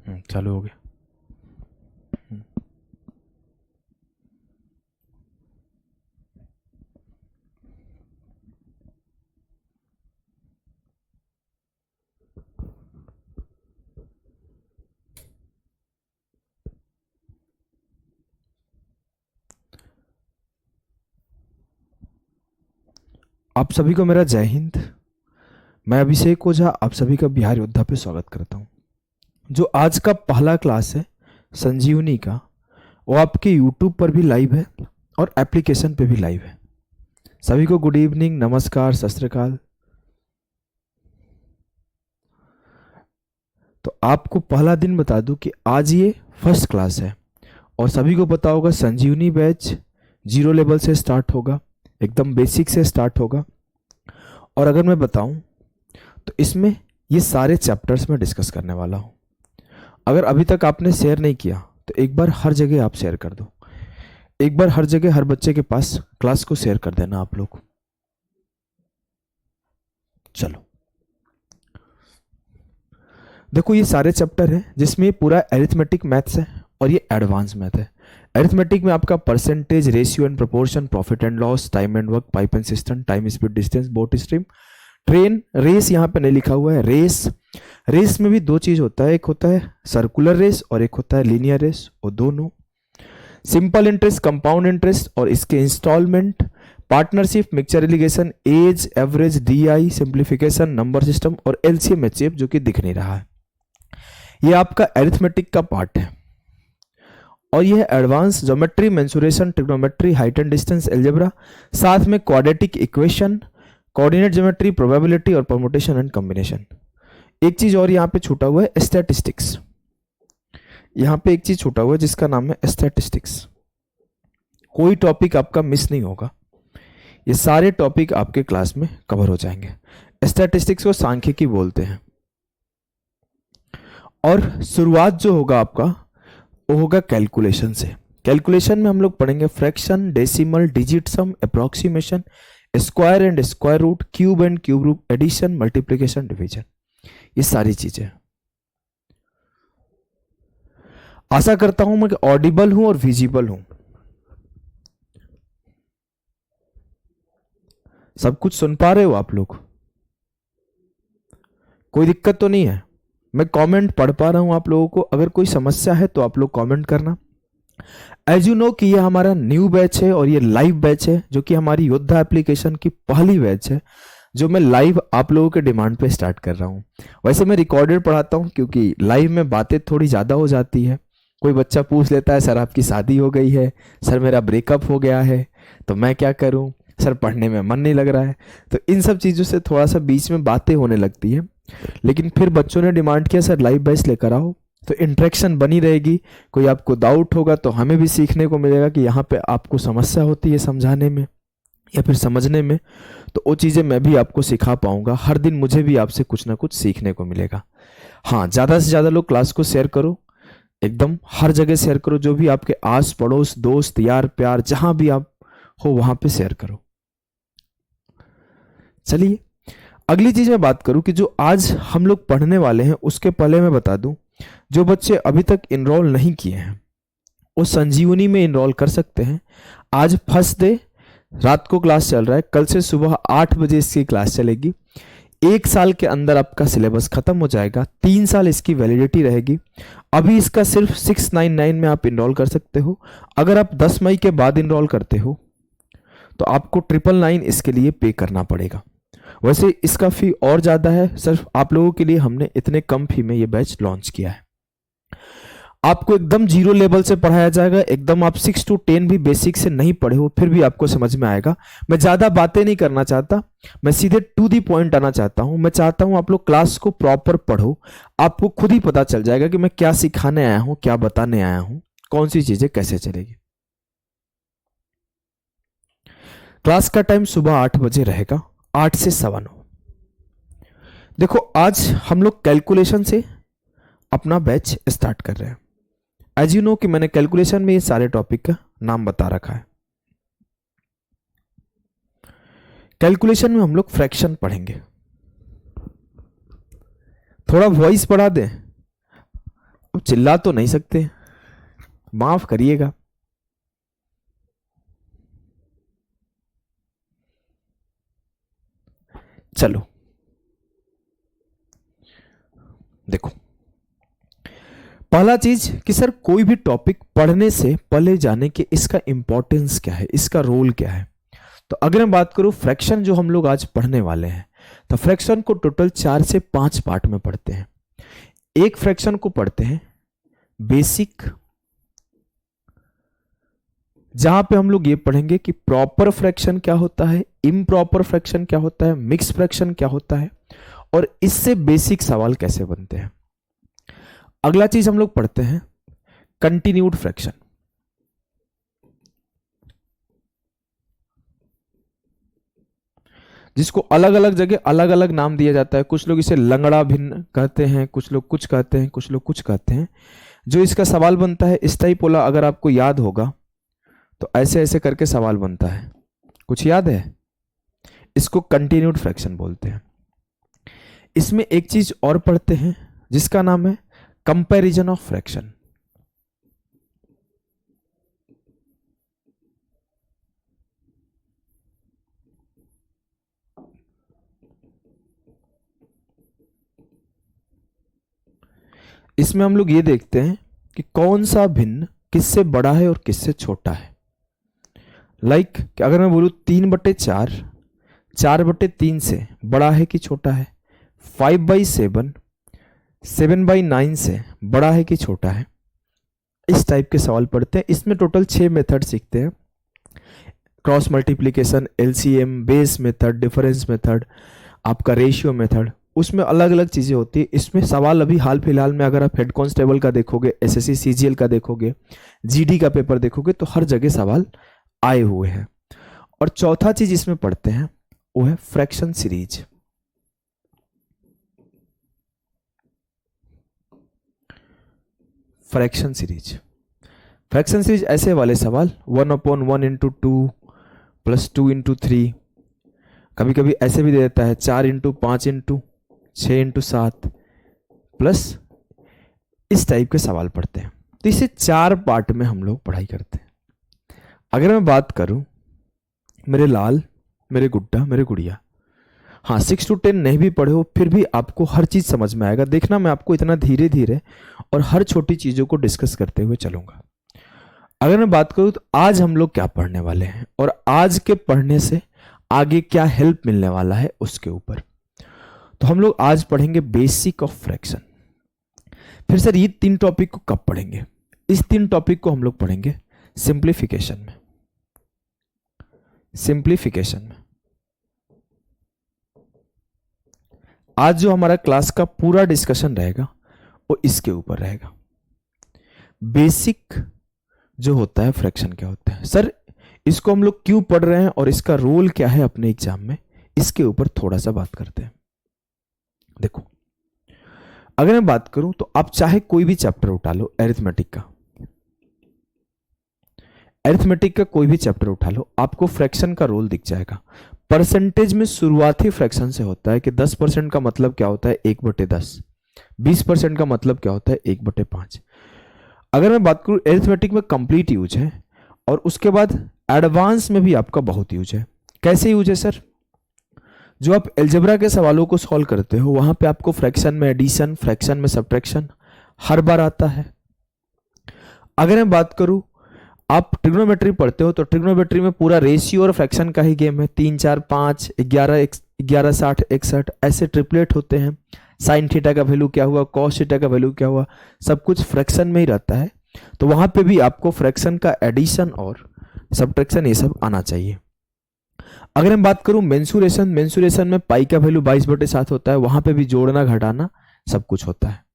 चालू हो गया। आप सभी को मेरा जय हिंद। मैं अभिषेक ओझा आप सभी का बिहार योद्धा पे स्वागत करता हूँ। जो आज का पहला क्लास है संजीवनी का, वो आपके यूट्यूब पर भी लाइव है और एप्लीकेशन पे भी लाइव है। सभी को गुड इवनिंग, नमस्कार, सत श्री अकाल। तो आपको पहला दिन बता दूं कि आज ये फर्स्ट क्लास है और सभी को पता होगा संजीवनी बैच 0 लेवल से स्टार्ट होगा, एकदम बेसिक से स्टार्ट होगा। और अगर मैं बताऊं तो इसमें ये सारे चैप्टर्स मैं डिस्कस करने वाला हूं। अगर अभी तक आपने शेयर नहीं किया तो एक बार हर जगह आप शेयर कर दो, एक बार हर जगह हर बच्चे के पास क्लास को शेयर कर देना आप लोग। चलो देखो, ये सारे चैप्टर हैं जिसमें ये पूरा एरिथमेटिक मैथ्स है और ये एडवांस मैथ है। एरिथमेटिक में आपका percentage, ratio and proportion, profit and loss, time and work, pipe and system, time speed distance, boat stream, train, race यहाँ पे नहीं लिखा हुआ है। रेस में भी दो चीज होता है, एक होता है सर्कुलर रेस और एक होता है लीनियर रेस, और दोनों सिंपल इंटरेस्ट, कंपाउंड इंटरेस्ट और इसके instalment, partnership, mixture alligation, age, average, DI, simplification, number system और एलसीएम एचसीएफ जो कि दिख नहीं रहा है। ये आपका एरिथमेटिक का पार्ट है और यह advance geometry, mensuration, trigonometry, height and distance, algebra, साथ में quadratic equation, coordinate geometry, probability और परमुटेशन एंड कॉम्बिनेशन। एक चीज और यहाँ पे छूटा हुआ है, स्टैटिस्टिक्स। यहाँ पे एक चीज छूटा हुआ है जिसका नाम है स्टैटिस्टिक्स। कोई टॉपिक आपका मिस नहीं होगा, ये सारे टॉपिक आपके क्लास में कवर हो जाएंगे। स्टैटिस्टिक्स को सांख्यिकी बोलते हैं। और शुरुआत जो होगा आपका वो होगा कैलकुलेशन से। कैलकुलेशन में हम लोग पढ़ेंगे fraction, decimal, digit sum, approximation, square and square root, cube and cube root, addition, multiplication, division, ये सारी चीजें। आशा करता हूं मैं ऑडिबल हूं और विजिबल हूं, सब कुछ सुन पा रहे हो आप लोग? कोई दिक्कत तो नहीं है? मैं कमेंट पढ़ पा रहा हूं आप लोगों को। अगर कोई समस्या है तो आप लोग कमेंट करना। एज यू नो कि ये हमारा न्यू बैच है और ये लाइव बैच है, जो कि हमारी योद्धा एप्लीकेशन की पहली बैच है, जो मैं लाइव आप लोगों के डिमांड पे स्टार्ट कर रहा हूँ। वैसे मैं रिकॉर्डेड पढ़ाता हूँ क्योंकि लाइव में बातें थोड़ी ज़्यादा हो जाती है। कोई बच्चा पूछ लेता है सर आपकी शादी हो गई है, सर मेरा ब्रेकअप हो गया है, तो मैं क्या करूँ, सर पढ़ने में मन नहीं लग रहा है। तो इन सब चीज़ों से थोड़ा सा बीच में बातें होने लगती है। लेकिन फिर बच्चों ने डिमांड किया सर लाइव बैच लेकर आओ, तो इंटरेक्शन बनी रहेगी। कोई आपको डाउट होगा तो हमें भी सीखने को मिलेगा कि यहाँ पे आपको समस्या होती है समझाने में या फिर समझने में, तो वो चीज़ें मैं भी आपको सिखा पाऊंगा। हर दिन मुझे भी आपसे कुछ ना कुछ सीखने को मिलेगा। हाँ, ज़्यादा से ज़्यादा लोग क्लास को शेयर करो, एकदम हर जगह शेयर करो। जो भी आपके आस पड़ोस, दोस्त, यार, प्यार, जहां भी आप हो वहां पे शेयर करो। चलिए अगली चीज मैं बात करूं कि जो आज हम लोग पढ़ने वाले हैं, उसके पहले मैं बता दूं जो बच्चे अभी तक इनरोल नहीं किए हैं वो संजीवनी में इनरोल कर सकते हैं। आज फर्स्ट डे, रात को क्लास चल रहा है, कल से सुबह 8 बजे इसकी क्लास चलेगी। 1 साल के अंदर आपका सिलेबस खत्म हो जाएगा, 3 साल इसकी वैलिडिटी रहेगी। अभी इसका सिर्फ 699 में आप इनरोल कर सकते हो। अगर आप 10 मई के बाद इनरोल करते हो तो आपको 999 इसके लिए पे करना पड़ेगा। वैसे इसका फी और ज्यादा है, सिर्फ आप लोगों के लिए हमने इतने कम फी में ये बैच लॉन्च किया है। आपको एकदम 0 लेवल से पढ़ाया जाएगा, एकदम आप 6 to 10 भी बेसिक से नहीं पढ़े हो फिर भी आपको समझ में आएगा। मैं ज्यादा बातें नहीं करना चाहता, मैं सीधे टू दी पॉइंट आना चाहता हूं। मैं चाहता हूं आप लोग क्लास को प्रॉपर पढ़ो, आपको खुद ही पता चल जाएगा कि मैं क्या सिखाने आया हूं, क्या बताने आया हूं, कौन सी चीजें कैसे चलेगी। क्लास का टाइम सुबह 8 बजे रहेगा, 8 से 9:15। देखो आज हम लोग कैलकुलेशन से अपना बैच स्टार्ट कर रहे हैं। एज यू नो कि मैंने कैलकुलेशन में ये सारे टॉपिक का नाम बता रखा है। कैलकुलेशन में हम लोग फ्रैक्शन पढ़ेंगे। थोड़ा वॉइस बढ़ा दें, अब चिल्ला तो नहीं सकते, माफ करिएगा। चलो देखो, पहला चीज कि सर कोई भी टॉपिक पढ़ने से पहले जाने के इसका इंपॉर्टेंस क्या है, इसका रोल क्या है। तो अगर मैं बात करूं फ्रैक्शन जो हम लोग आज पढ़ने वाले हैं, तो फ्रैक्शन को टोटल 4 से 5 पार्ट में पढ़ते हैं। एक फ्रैक्शन को पढ़ते हैं बेसिक, जहां पे हम लोग ये पढ़ेंगे कि प्रॉपर फ्रैक्शन क्या होता है, इम्प्रॉपर फ्रैक्शन क्या होता है, मिक्स फ्रैक्शन क्या होता है, और इससे बेसिक सवाल कैसे बनते हैं। अगला चीज हम लोग पढ़ते हैं कंटिन्यूड फ्रैक्शन, जिसको अलग अलग जगह अलग अलग नाम दिया जाता है। कुछ लोग इसे लंगड़ा भिन्न कहते हैं, कुछ लोग कुछ कहते हैं, कुछ लोग कुछ कहते हैं। जो इसका सवाल बनता है इस टाइप वाला, अगर आपको याद होगा तो ऐसे ऐसे करके सवाल बनता है, कुछ याद है, इसको कंटिन्यूड फ्रैक्शन बोलते हैं। इसमें एक चीज और पढ़ते हैं जिसका नाम है कंपैरिजन ऑफ फ्रैक्शन। इसमें हम लोग ये देखते हैं कि कौन सा भिन्न किससे बड़ा है और किससे छोटा है। लाइक अगर मैं बोलूं 3/4 4/3 से बड़ा है कि छोटा है, 5/7 7/9 से बड़ा है कि छोटा है, इस टाइप के सवाल पढ़ते हैं। इसमें टोटल 6 मेथड सीखते हैं, cross multiplication, LCM, base method, difference method, आपका रेशियो मेथड, उसमें अलग अलग चीजें होती है। इसमें सवाल अभी हाल फिलहाल में अगर आप हेड कांस्टेबल का देखोगे, एसएससी सीजीएल का देखोगे, जीडी का पेपर देखोगे, तो हर जगह सवाल आए हुए हैं। और चौथा चीज इसमें पढ़ते हैं वो है फ्रैक्शन सीरीज। फ्रैक्शन सीरीज ऐसे वाले सवाल 1/1 × 2 + 2 × 3, कभी कभी ऐसे भी दे देता है 4 × 5 × 6 × 7 प्लस, इस टाइप के सवाल पढ़ते हैं। तो इसे 4 पार्ट में हम लोग पढ़ाई करते हैं। अगर मैं बात करूं मेरे लाल, मेरे गुड्डा, मेरे गुड़िया, हाँ 6 to 10 नहीं भी पढ़े हो फिर भी आपको हर चीज समझ में आएगा। देखना मैं आपको इतना धीरे धीरे और हर छोटी चीजों को डिस्कस करते हुए चलूंगा। अगर मैं बात करूं तो आज हम लोग क्या पढ़ने वाले हैं और आज के पढ़ने से आगे क्या हेल्प मिलने वाला है उसके ऊपर। तो हम लोग आज पढ़ेंगे बेसिक ऑफ फ्रैक्शन। फिर सर ये 3 टॉपिक को कब पढ़ेंगे? इस 3 टॉपिक को हम लोग पढ़ेंगे सिंप्लीफिकेशन में। आज जो हमारा क्लास का पूरा डिस्कशन रहेगा वो इसके ऊपर रहेगा। बेसिक जो होता है फ्रैक्शन क्या होता है, सर इसको हम लोग क्यों पढ़ रहे हैं और इसका रोल क्या है अपने एग्जाम में, इसके ऊपर थोड़ा सा बात करते हैं। देखो अगर मैं बात करूं तो आप चाहे कोई भी चैप्टर उठा लो, अरिथमेटिक का कोई भी चैप्टर उठा लो, आपको फ्रैक्शन का रोल दिख जाएगा। परसेंटेज में शुरुआती फ्रैक्शन से होता है कि 10% का मतलब क्या होता है 1/10, 20% का मतलब क्या होता है 1/5। अगर मैं बात करूं अरिथमेटिक में कंप्लीट यूज है और उसके बाद एडवांस में भी आपका बहुत यूज है। कैसे यूज है सर? जो आप अलजेब्रा के सवालों को सॉल्व करते हो वहां पे आपको फ्रैक्शन में एडिशन, फ्रैक्शन में सब्ट्रैक्शन हर बार आता है। अगर मैं बात करूं आप ट्रिग्नोमेट्री पढ़ते हो तो ट्रिग्नोमेट्री में पूरा रेशियो और फ्रैक्शन का ही गेम है। 3 4 5 11 11 60 61 ऐसे ट्रिपलेट होते हैं। साइन थीटा का वैल्यू क्या हुआ, कॉस थीटा का वैल्यू क्या हुआ, सब कुछ फ्रैक्शन में ही रहता है। तो वहां पे भी आपको फ्रैक्शन का एडिशन और सब्ट्रैक्शन ये सब आना चाहिए। अगर हम बात करूं मेंसुरेशन में पाई का वैल्यू 22/7 होता है, वहां पे भी जोड़ना घटाना सब कुछ होता है।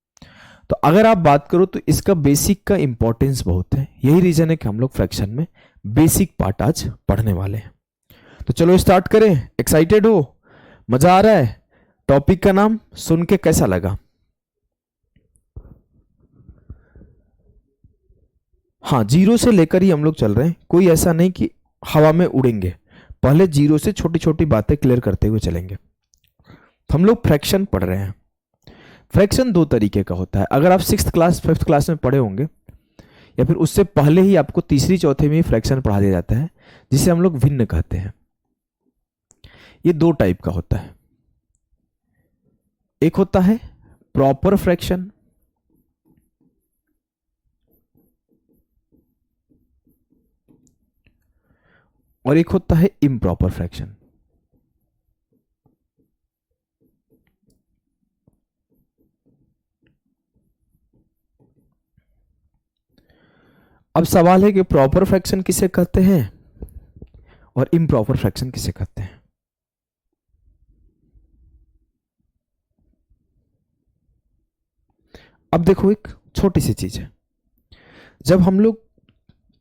तो अगर आप बात करो तो इसका बेसिक का इंपॉर्टेंस बहुत है। यही रीजन है कि हम लोग फ्रैक्शन में बेसिक पार्ट आज पढ़ने वाले हैं। तो चलो स्टार्ट करें। एक्साइटेड हो? मजा आ रहा है? टॉपिक का नाम सुन के कैसा लगा? हाँ, 0 से लेकर ही हम लोग चल रहे हैं, कोई ऐसा नहीं कि हवा में उड़ेंगे। पहले 0 से छोटी छोटी बातें क्लियर करते हुए चलेंगे। तो हम लोग फ्रैक्शन पढ़ रहे हैं। फ्रैक्शन दो तरीके का होता है। अगर आप सिक्स्थ क्लास फिफ्थ क्लास में पढ़े होंगे या फिर उससे पहले ही आपको तीसरी चौथे में ही फ्रैक्शन पढ़ा दिया जाता है, जिसे हम लोग भिन्न कहते हैं। ये दो टाइप का होता है। एक होता है प्रॉपर फ्रैक्शन, और एक होता है इम्प्रॉपर फ्रैक्शन। अब सवाल है कि प्रॉपर फ्रैक्शन किसे कहते हैं और इम्प्रॉपर फ्रैक्शन किसे कहते हैं। अब देखो, एक छोटी सी चीज है। जब हम लोग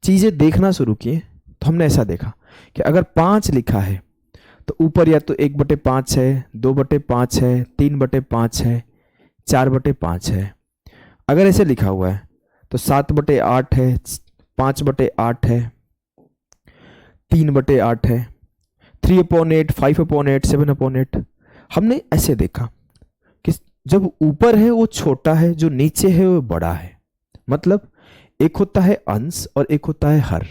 चीजें देखना शुरू किए तो हमने ऐसा देखा कि अगर 5 लिखा है तो ऊपर या तो 1/5 है, 2/5 है, 3/5 है, 4/5 है। अगर ऐसे लिखा हुआ है तो 7/8 है, 5/8 है, 3/8 है, 3/8, 5/8, 7/8। हमने ऐसे देखा कि जब ऊपर है वो छोटा है, जो नीचे है वो बड़ा है। मतलब एक होता है अंश और एक होता है हर।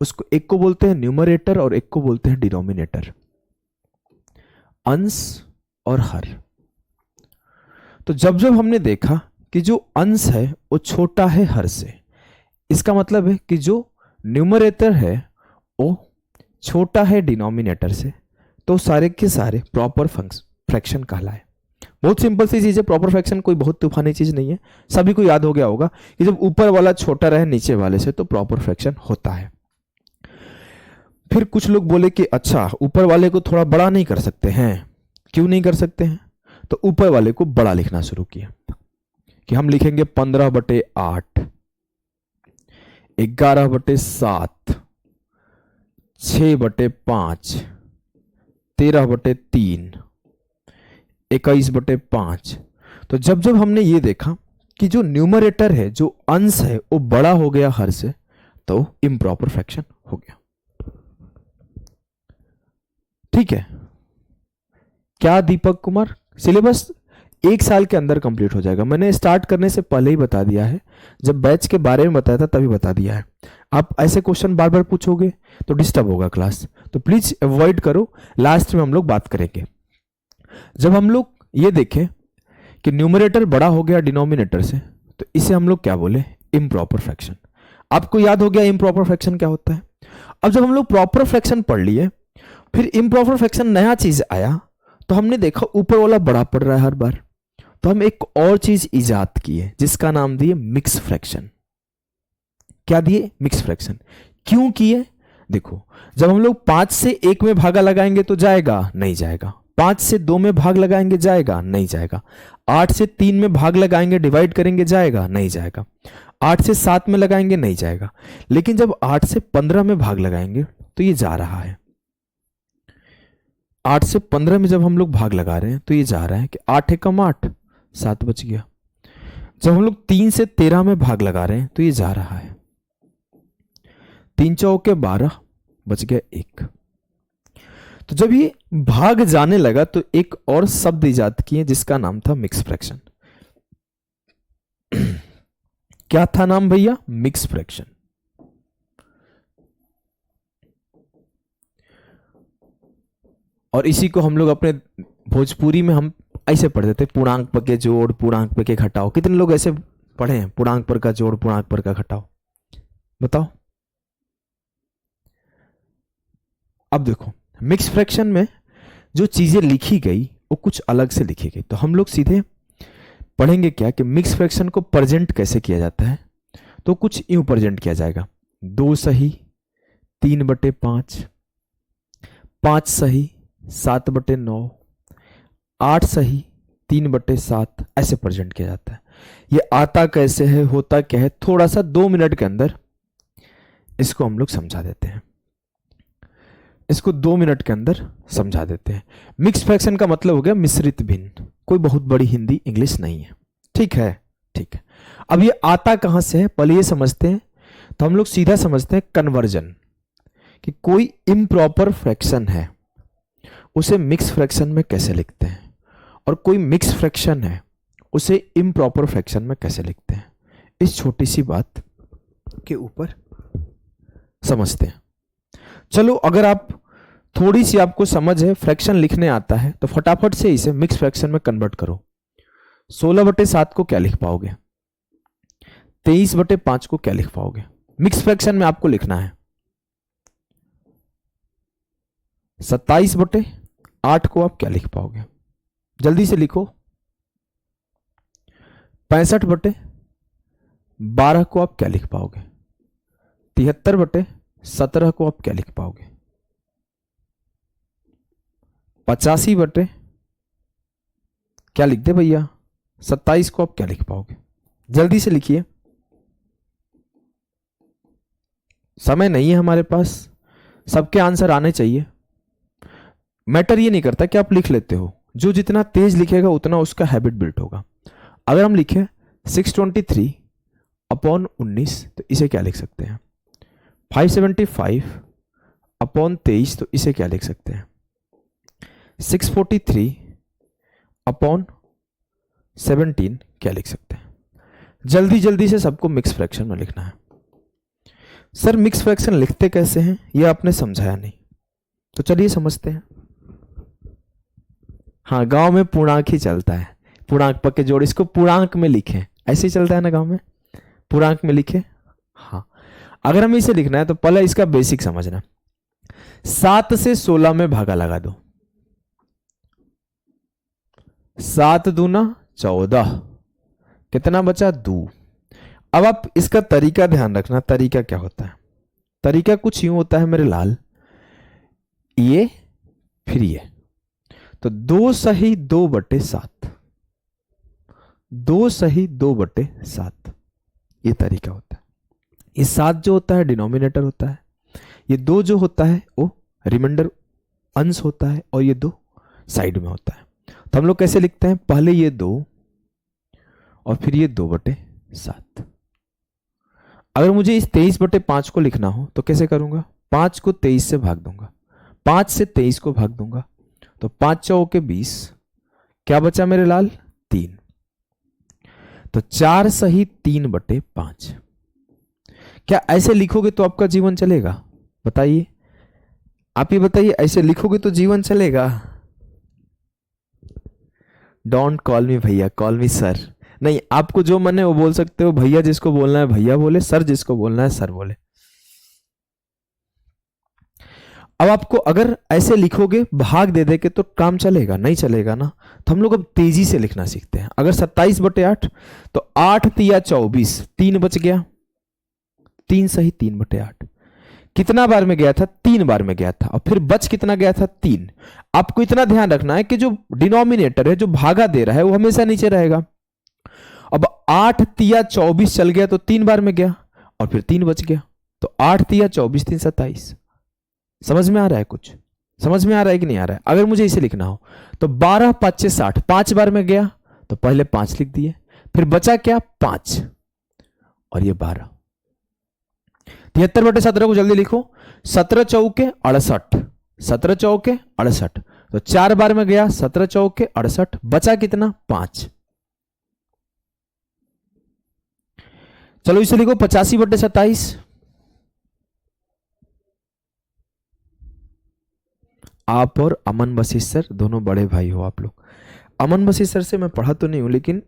उसको एक को बोलते हैं न्यूमरेटर और एक को बोलते हैं डिनोमिनेटर। अंश और हर। तो जब जब हमने देखा कि जो अंश है वो छोटा है हर से, इसका मतलब है कि जो न्यूमरेटर है वो छोटा है डिनोमिनेटर से, तो सारे के सारे प्रॉपर फ्रैक्शन कहलाए। बहुत सिंपल सी चीज है। प्रॉपर फ्रैक्शन कोई बहुत तूफानी चीज नहीं है, सभी को याद हो गया होगा कि जब ऊपर वाला छोटा रहे नीचे वाले से तो प्रॉपर फ्रैक्शन होता है। फिर कुछ लोग बोले कि अच्छा, ऊपर वाले को थोड़ा बड़ा नहीं कर सकते हैं? क्यों नहीं कर सकते हैं? तो ऊपर वाले को बड़ा लिखना शुरू किया कि हम लिखेंगे 15/8, 11/7, 6/5, 13/3, 21/5। तो जब जब हमने ये देखा कि जो न्यूमरेटर है, जो अंश है, वो बड़ा हो गया हर से, तो इम्प्रॉपर फ्रैक्शन हो गया। ठीक है क्या दीपक कुमार? सिलेबस 1 साल के अंदर कंप्लीट हो जाएगा। मैंने स्टार्ट करने से पहले ही बता दिया है, जब बैच के बारे में बताया था तभी बता दिया है। आप ऐसे क्वेश्चन बार बार पूछोगे तो डिस्टर्ब होगा क्लास, तो प्लीज अवॉइड करो। लास्ट में हम लोग बात करेंगे। जब हम लोग ये देखें कि न्यूमरेटर बड़ा हो गया डिनोमिनेटर से, तो इसे हम लोग क्या बोले? Improper fraction. आपको याद हो गया इम्प्रॉपर फ्रैक्शन क्या होता है। अब जब हम लोग प्रॉपर फ्रैक्शन पढ़ लिए, फिर इम्प्रॉपर फ्रैक्शन नया चीज आया, तो हमने देखा ऊपर वाला बड़ा पड़ रहा है हर बार, तो हम एक और चीज इजाद किए जिसका नाम दिए मिक्स फ्रैक्शन। क्या दिए? Mix fraction. क्यों किए? देखो, जब हम लोग 5 से 1 में भागा लगाएंगे तो जाएगा? नहीं जाएगा। 5 से 2 में भाग लगाएंगे? जाएगा? नहीं जाएगा। 8 से 3 में भाग लगाएंगे, डिवाइड करेंगे? जाएगा? नहीं जाएगा। 8 से 7 में लगाएंगे? नहीं जाएगा। लेकिन जब 8 से 15 में भाग लगाएंगे तो ये जा रहा है। 8 से 15 में जब हम लोग भाग लगा रहे हैं तो ये जा रहा है कि 8 एकम 8, 7 बच गया। जब हम लोग 3 से 13 में भाग लगा रहे हैं तो ये जा रहा है 3 चौके 12, बच गया 1। तो जब ये भाग जाने लगा तो एक और शब्द इजाद किए जिसका नाम था मिक्स फ्रैक्शन। क्या था नाम भैया? Mix fraction. और इसी को हम लोग अपने भोजपुरी में हम ऐसे पढ़ते थे, पूर्णांक पर के जोड़, पूर्णांक पर के घटाओ। कितने लोग ऐसे पढ़े हैं? पूर्णांक पर का जोड़, पूर्णांक पर का घटाओ, बताओ। अब देखो, मिक्स फ्रैक्शन में जो चीजें लिखी गई वो कुछ अलग से लिखी गई। तो हम लोग सीधे पढ़ेंगे क्या कि मिक्स फ्रैक्शन को प्रेजेंट कैसे किया जाता है। तो कुछ यूं प्रेजेंट किया जाएगा, 2 सही 3/5, 5 सही 7/9, 8 सही 3/7, ऐसे प्रेजेंट किया जाता है। ये आता कैसे है, होता क्या है, थोड़ा सा 2 मिनट के अंदर इसको हम लोग समझा देते हैं। इसको 2 मिनट के अंदर समझा देते हैं। मिक्स फ्रैक्शन का मतलब हो गया मिश्रित भिन्न। कोई बहुत बड़ी हिंदी इंग्लिश नहीं है। ठीक है, ठीक है। अब ये आता कहां से है पहले ये समझते हैं। तो हम लोग सीधा समझते हैं कन्वर्जन, कि कोई इम्प्रॉपर फ्रैक्शन है उसे मिक्स फ्रैक्शन में कैसे लिखते हैं, और कोई मिक्स फ्रैक्शन है उसे इम्प्रॉपर फ्रैक्शन में कैसे लिखते हैं, इस छोटी सी बात के ऊपर समझते हैं। चलो, अगर आप थोड़ी सी आपको समझ है, फ्रैक्शन लिखने आता है, तो फटाफट से इसे मिक्स फ्रैक्शन में कन्वर्ट करो। 16/7 को क्या लिख पाओगे? 23/5 को क्या लिख पाओगे? मिक्स फ्रैक्शन में आपको लिखना है 27/8 को आप क्या लिख पाओगे? जल्दी से लिखो। 65/12 को आप क्या लिख पाओगे? 73/17 को आप क्या लिख पाओगे? 85 क्या लिख दे भैया? 27 को आप क्या लिख पाओगे? जल्दी से लिखिए, समय नहीं है हमारे पास, सबके आंसर आने चाहिए। मैटर ये नहीं करता कि आप लिख लेते हो, जो जितना तेज लिखेगा उतना उसका हैबिट बिल्ट होगा। अगर हम लिखें 623/19 तो इसे क्या लिख सकते हैं? 575/23 तो इसे क्या लिख सकते हैं? 643/17 क्या लिख सकते हैं? जल्दी जल्दी से सबको मिक्स फ्रैक्शन में लिखना है। सर मिक्स फ्रैक्शन लिखते कैसे हैं ये आपने समझाया नहीं, तो चलिए समझते हैं। हाँ, गांव में पूर्णांक ही चलता है, पूर्णांक पक्के जोड़, इसको पूर्णांक में लिखें, ऐसे ही चलता है ना गांव में, पूर्णांक में लिखे। हाँ, अगर हमें इसे लिखना है तो पहले इसका बेसिक समझना। 7 से 16 में भागा लगा दो, 7 दूना 14, कितना बचा? 2। अब आप इसका तरीका ध्यान रखना, तरीका क्या होता है? तरीका कुछ यूं होता है मेरे लाल, ये फिर ये, तो 2 सही 2/7, 2 सही 2/7, ये तरीका होता है। ये 7 जो होता है डिनोमिनेटर होता है, ये 2 जो होता है वो रिमाइंडर अंश होता है, और ये 2 साइड में होता है। तो हम लोग कैसे लिखते हैं? पहले ये 2 और फिर ये 2/7। अगर मुझे इस 23/5 को लिखना हो तो कैसे करूंगा? 5 को 23 से भाग दूंगा, 5 से 23 को भाग दूंगा, तो 5 चौके 20, क्या बचा मेरे लाल? 3। तो 4 सही 3/5। क्या ऐसे लिखोगे तो आपका जीवन चलेगा? बताइए, आप ही बताइए, ऐसे लिखोगे तो जीवन चलेगा? डोंट कॉल मी भैया, कॉल मी सर। नहीं, आपको जो मन है वो बोल सकते हो, भैया जिसको बोलना है भैया बोले, सर जिसको बोलना है सर बोले। अब आपको अगर ऐसे लिखोगे भाग दे दे के तो काम चलेगा? नहीं चलेगा ना। तो हम लोग अब तेजी से लिखना सीखते हैं। अगर 27/8 तो 8 तिया 24, 3 बच गया, 3 सही 3/8। कितना बार में गया था? 3 बार में गया था, और फिर बच कितना गया था? 3। आपको इतना ध्यान रखना है कि जो डिनोमिनेटर है, जो भागा दे रहा है, वो हमेशा नीचे रहेगा। अब 8 तिया 24 चल गया तो 3 बार में गया, और फिर 3 बच गया, तो 8 तिया 24, 3 27। समझ में आ रहा है? कुछ समझ में आ रहा है कि नहीं आ रहा है? अगर मुझे इसे लिखना हो तो 12 5 60, 5 बार में गया तो पहले 5 लिख दिए, फिर बचा क्या? 5, और ये 12। 73/17 को जल्दी लिखो। 17 चौके 68, 17 चौके 68, तो 4 बार में गया, 17 चौके 68, बचा कितना? 5। चलो इसे लिखो 85/27। आप और अमन वशिष्ठ सर दोनों बड़े भाई हो आप लोग। अमन वशिष्ठ सर से मैं पढ़ा तो नहीं हूं, लेकिन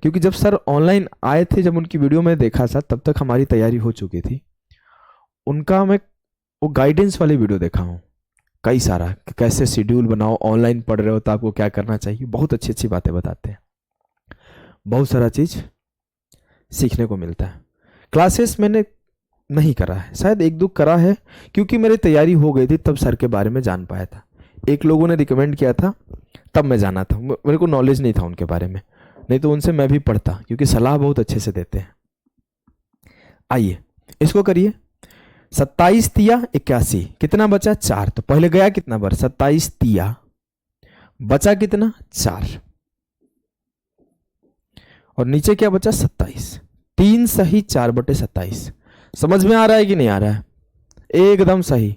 क्योंकि जब सर ऑनलाइन आए थे, जब उनकी वीडियो में देखा था, तब तक हमारी तैयारी हो चुकी थी। उनका मैं वो गाइडेंस वाली वीडियो देखा हूँ कई सारा, कि कैसे शेड्यूल बनाओ, ऑनलाइन पढ़ रहे हो तो आपको क्या करना चाहिए। बहुत अच्छी अच्छी बातें बताते हैं, बहुत सारा चीज सीखने को मिलता है। क्लासेस मैंने नहीं करा है, शायद 1-2 करा है, क्योंकि मेरी तैयारी हो गई थी तब सर के बारे में जान पाया था। एक लोगों ने रिकमेंड किया था तब मैं जाना था, मेरे को नॉलेज नहीं था उनके बारे में, नहीं तो उनसे मैं भी पढ़ता, क्योंकि सलाह बहुत अच्छे से देते हैं। आइए इसको करिए। 27 तिया 81, कितना बचा? 4। तो पहले गया कितना बार? 27 तिया, बचा कितना? 4, और नीचे क्या बचा? 27। 3 सही 4/27। समझ में आ रहा है कि नहीं आ रहा है? एकदम सही।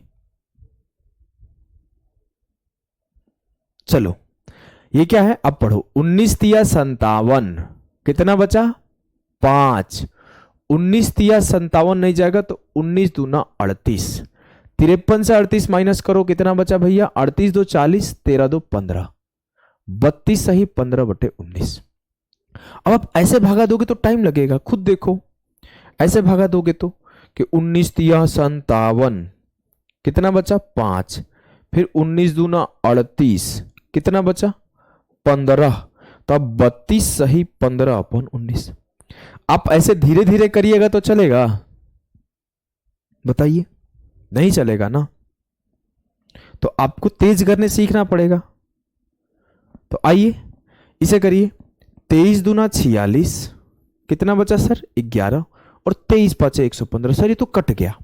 चलो ये क्या है, अब पढ़ो। 19 तिया 57, कितना बचा, 5। 19 तिया 57 नहीं जाएगा तो 19 दूना 38। 53 से 38 माइनस करो, कितना बचा भैया, 38 दो 40, 13 दो 15, 32 सही 15/19। अब आप ऐसे भागा दोगे तो टाइम लगेगा, खुद देखो। ऐसे भागा दोगे तो कि 19 तिया 57, कितना बचा, 5। फिर 19 दूना 38, कितना बचा, 15। तो अब 32 सही 15/19। आप ऐसे धीरे धीरे करिएगा तो चलेगा, बताइए, नहीं चलेगा ना। तो आपको तेज करने सीखना पड़ेगा। तो आइए इसे करिए। 23 दूना 46, कितना बचा सर, 11, और 23 पांचे 115। सर ये तो कट गया,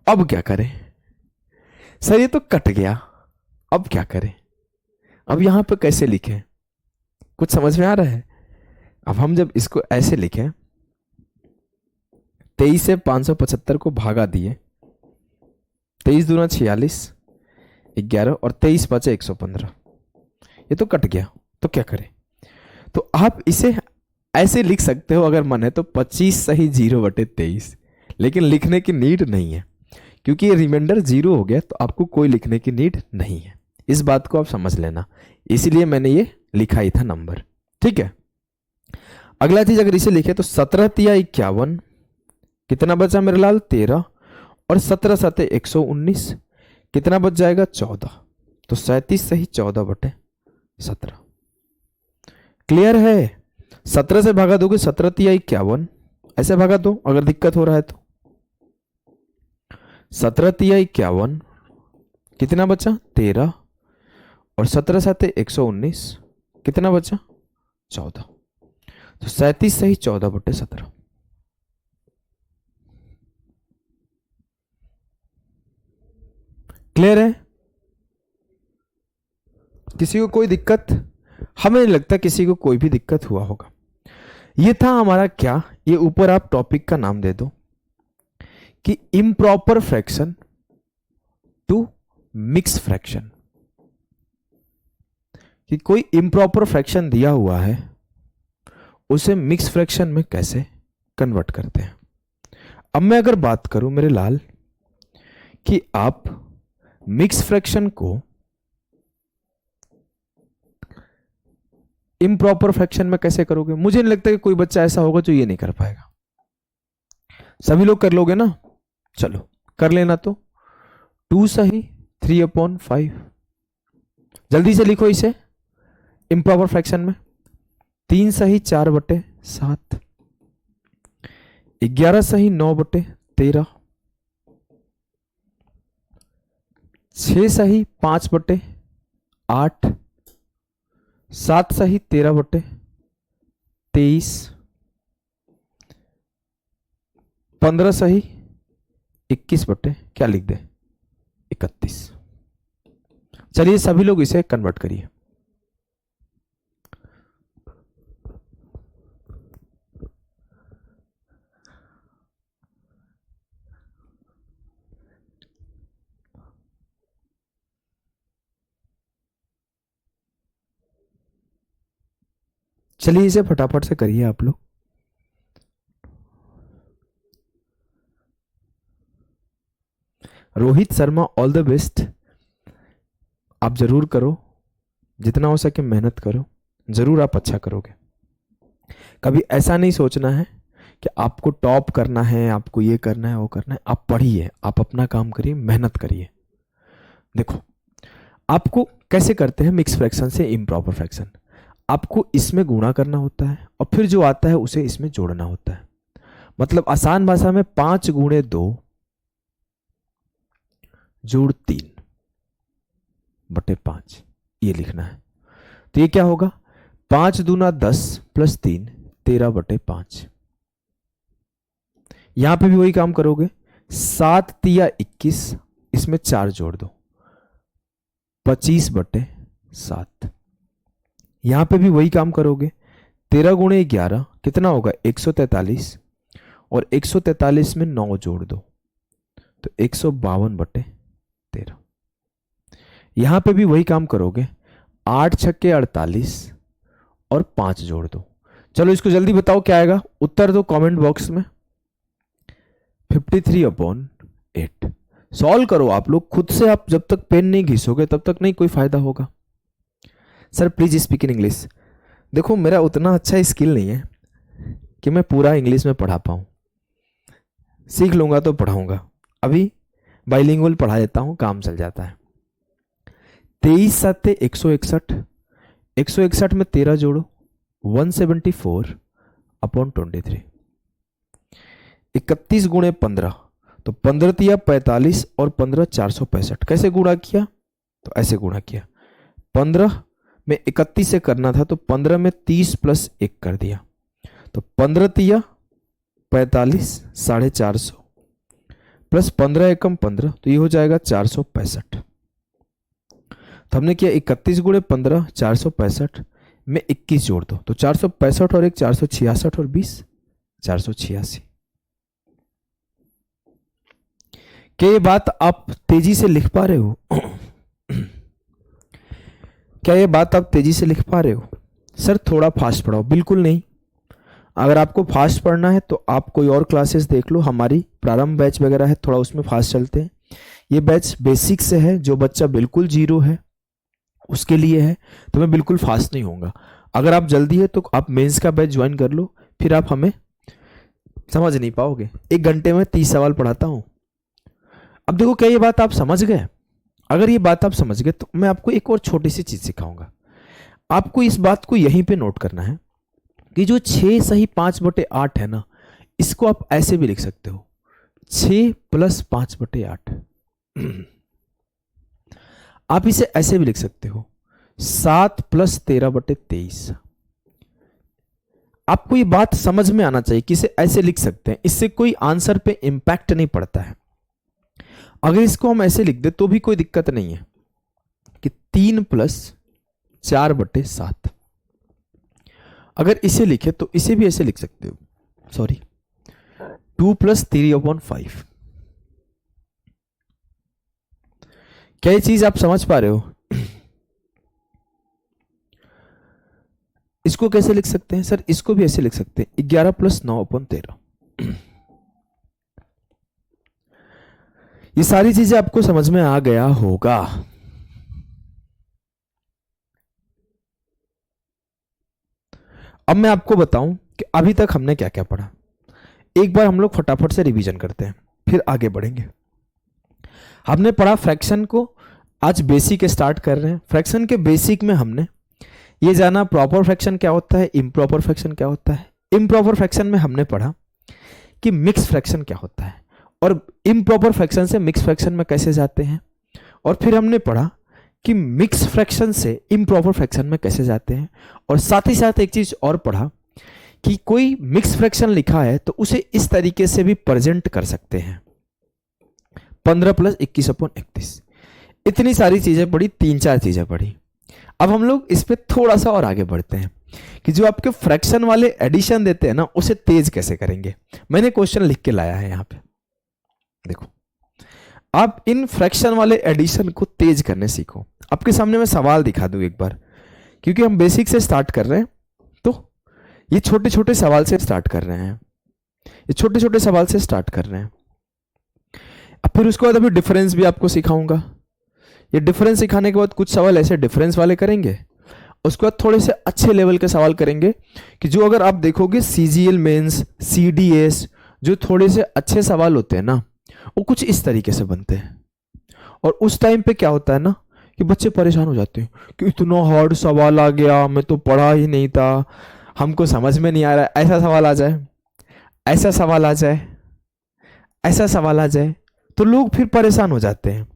अब क्या करें, सर ये तो कट गया, अब क्या करें, अब यहां पे कैसे लिखें, कुछ समझ में आ रहा है। अब हम जब इसको ऐसे लिखें, 23 से 575 को भागा दिए, 23 दूना 46, 11, और 23 पांचे 115, ये तो कट गया, तो क्या करें। तो आप इसे ऐसे लिख सकते हो अगर मन है तो, 25 सही 0/23, लेकिन लिखने की नीड नहीं है, क्योंकि ये रिमाइंडर 0 हो गया तो आपको कोई लिखने की नीड नहीं है। इस बात को आप समझ लेना, इसीलिए मैंने ये लिखा ही था नंबर, ठीक है। अगला चीज अगर इसे लिखे तो 17 तिया 51, कितना बचा मेरे लाल, 13, और 17 साते 119, कितना बच जाएगा, 14। तो 37 सही 14/17। क्लियर है। 17 से भागा दोगे, 17 तिया 51, ऐसे भागा दो अगर दिक्कत हो रहा है तो। 17 तिया 51, कितना बचा, 13, और 17 साते 119, कितना बचा, 14। तो 37 सही 14/17। क्लियर है। किसी को कोई दिक्कत, हमें नहीं लगता किसी को कोई भी दिक्कत हुआ होगा। ये था हमारा क्या, ये ऊपर आप टॉपिक का नाम दे दो कि improper fraction to mix fraction. कि कोई इम्प्रॉपर फ्रैक्शन दिया हुआ है, उसे मिक्स फ्रैक्शन में कैसे कन्वर्ट करते हैं। अब मैं अगर बात करूं मेरे लाल कि आप मिक्स फ्रैक्शन को इम्प्रॉपर फ्रैक्शन में कैसे करोगे, मुझे नहीं लगता कि कोई बच्चा ऐसा होगा जो ये नहीं कर पाएगा। सभी लोग कर लोगे ना, चलो कर लेना। तो 2 सही 3/5, जल्दी से लिखो इसे इम्प्रॉपर फ्रैक्शन में। 3 सही 4/7, 11 सही 9/13, 6 सही 5/8, 7 सही 13/23, 15 सही 21 क्या लिख दे, 31। चलिए सभी लोग इसे कन्वर्ट करिए। चलिए इसे फटाफट से करिए आप लोग। Rohit Sharma, all the best. आप जरूर करो, जितना हो सके मेहनत करो, जरूर आप अच्छा करोगे। कभी ऐसा नहीं सोचना है कि आपको टॉप करना है, आपको ये करना है वो करना है। आप पढ़िए, आप अपना काम करिए, मेहनत करिए। देखो आपको कैसे करते हैं मिक्स फ्रैक्शन से इम्प्रॉपर फ्रैक्शन। आपको इसमें गुणा करना होता है और फिर जो आता है उसे इसमें जोड़ना होता है। मतलब आसान भाषा में 5 गुणे 2 जोड़ 3/5 ये लिखना है। तो ये क्या होगा, 5 दूना 10 प्लस 3 13/5। यहां पे भी वही काम करोगे, 7 तिया 21, इसमें 4 जोड़ दो 25/7। यहां पे भी वही काम करोगे, 13 गुणे 11 कितना होगा 143, और 143 में 9 जोड़ दो तो 152/13। यहां पे भी वही काम करोगे, 8 छक्के 48 और 5 जोड़ दो। चलो इसको जल्दी बताओ क्या आएगा, उत्तर दो कमेंट बॉक्स में। 53/8। सॉल्व करो आप लोग खुद से, आप जब तक पेन नहीं घिसोगे तब तक नहीं कोई फायदा होगा। Sir please speak in English. देखो मेरा उतना अच्छा स्किल नहीं है कि मैं पूरा इंग्लिश में पढ़ा पाऊँ, सीख लूँगा तो पढ़ाऊँगा। अभी बाइलिंगुअल पढ़ा देता हूँ, काम चल जाता है। 23 7 161, 161 में 13 जोड़ो 174/23। 31 गुणे 15 तो 15 तिया 45 और 15 465। कैसे गुणा किया, तो ऐसे गुणा किया। 15 में 31 से करना था तो 15 में 30 + 1 कर दिया, तो 15 तिया 45 450 प्लस 15 एकम 15 तो ये हो जाएगा 465। तो हमने किया 31 गुणे 15 465 में 21 जोड़ दो तो 465 और 1 466 और 20 486। क्या ये बात आप तेजी से लिख पा रहे हो? क्या ये बात आप तेजी से लिख पा रहे हो? सर थोड़ा फास्ट पढ़ाओ। बिल्कुल नहीं, अगर आपको फास्ट पढ़ना है तो आप कोई और क्लासेस देख लो, हमारी प्रारंभ बैच वगैरह है, थोड़ा उसमें फास्ट चलते हैं। ये बैच बेसिक से है, जो बच्चा बिल्कुल जीरो है उसके लिए है, तो मैं बिल्कुल फास्ट नहीं होऊंगा। अगर आप जल्दी है तो आप मेंस का बैच ज्वाइन कर लो, फिर आप हमें समझ नहीं पाओगे। 1 घंटे में 30 सवाल पढ़ाता हूं। अब देखो क्या ये बात आप समझ गए? अगर ये बात आप समझ गए तो मैं आपको एक और छोटी सी चीज सिखाऊंगा। आपको इस बात को यहीं पे नोट करना है कि जो 6 सही 5/8 है ना, इसको आप ऐसे भी लिख सकते हो 6 + 5/8। आप इसे ऐसे भी लिख सकते हो 7 + 13/23। आपको ये बात समझ में आना चाहिए कि इसे ऐसे लिख सकते हैं, इससे कोई आंसर पे इंपैक्ट नहीं पड़ता है। अगर इसको हम ऐसे लिख दे तो भी कोई दिक्कत नहीं है कि 3 + 4/7। अगर इसे लिखे तो इसे भी ऐसे लिख सकते हो, सॉरी 2 + 3/5। क्या ये चीज आप समझ पा रहे हो? इसको कैसे लिख सकते हैं? सर इसको भी ऐसे लिख सकते हैं 11 + 9/13। ये सारी चीजें आपको समझ में आ गया होगा। अब मैं आपको बताऊं कि अभी तक हमने क्या क्या पढ़ा। एक बार हम लोग फटाफट से रिवीजन करते हैं, फिर आगे बढ़ेंगे। हमने पढ़ा फ्रैक्शन को, आज बेसिक स्टार्ट कर रहे हैं। फ्रैक्शन के बेसिक में हमने ये जाना प्रॉपर फ्रैक्शन क्या होता है, इम्प्रॉपर फ्रैक्शन क्या होता है। इम्प्रॉपर फ्रैक्शन में हमने पढ़ा कि मिक्स फ्रैक्शन क्या होता है, और इम्प्रॉपर फ्रैक्शन से मिक्स फ्रैक्शन में कैसे जाते हैं। और फिर हमने पढ़ा कि मिक्स फ्रैक्शन से इम्प्रॉपर फ्रैक्शन में कैसे जाते हैं। और साथ ही साथ एक चीज और पढ़ा कि कोई मिक्स फ्रैक्शन लिखा है तो उसे इस तरीके से भी प्रेजेंट कर सकते हैं 15 + 21/31। इतनी सारी चीजें पढ़ी, 3-4 चीजें पढ़ी। अब हम लोग इस पे थोड़ा सा और आगे बढ़ते हैं कि जो आपके फ्रैक्शन वाले एडिशन देते हैं ना, उसे तेज कैसे करेंगे। मैंने क्वेश्चन लिख के लाया है यहां पे, देखो। आप इन फ्रैक्शन वाले एडिशन को तेज करने सीखो। आपके सामने मैं सवाल दिखा दूं एक बार, क्योंकि हम बेसिक से स्टार्ट कर रहे हैं तो ये छोटे छोटे सवाल से स्टार्ट कर रहे हैं, ये छोटे छोटे सवाल से स्टार्ट कर रहे हैं। अब फिर उसके बाद अभी डिफरेंस भी आपको सिखाऊंगा। ये डिफरेंस सिखाने के बाद कुछ सवाल ऐसे डिफरेंस वाले करेंगे, उसके बाद थोड़े से अच्छे लेवल के सवाल करेंगे कि जो अगर आप देखोगे सीजीएल मेंस, सीडीएस, जो थोड़े से अच्छे सवाल होते हैं ना, वो कुछ इस तरीके से बनते हैं। और उस टाइम पे क्या होता है ना कि बच्चे परेशान हो जाते हैं कि इतना हार्ड सवाल आ गया, मैं तो पढ़ा ही नहीं था, हमको समझ में नहीं आ रहा है। ऐसा सवाल आ जाए, ऐसा सवाल आ जाए, ऐसा सवाल आ जाए, तो लोग फिर परेशान हो जाते हैं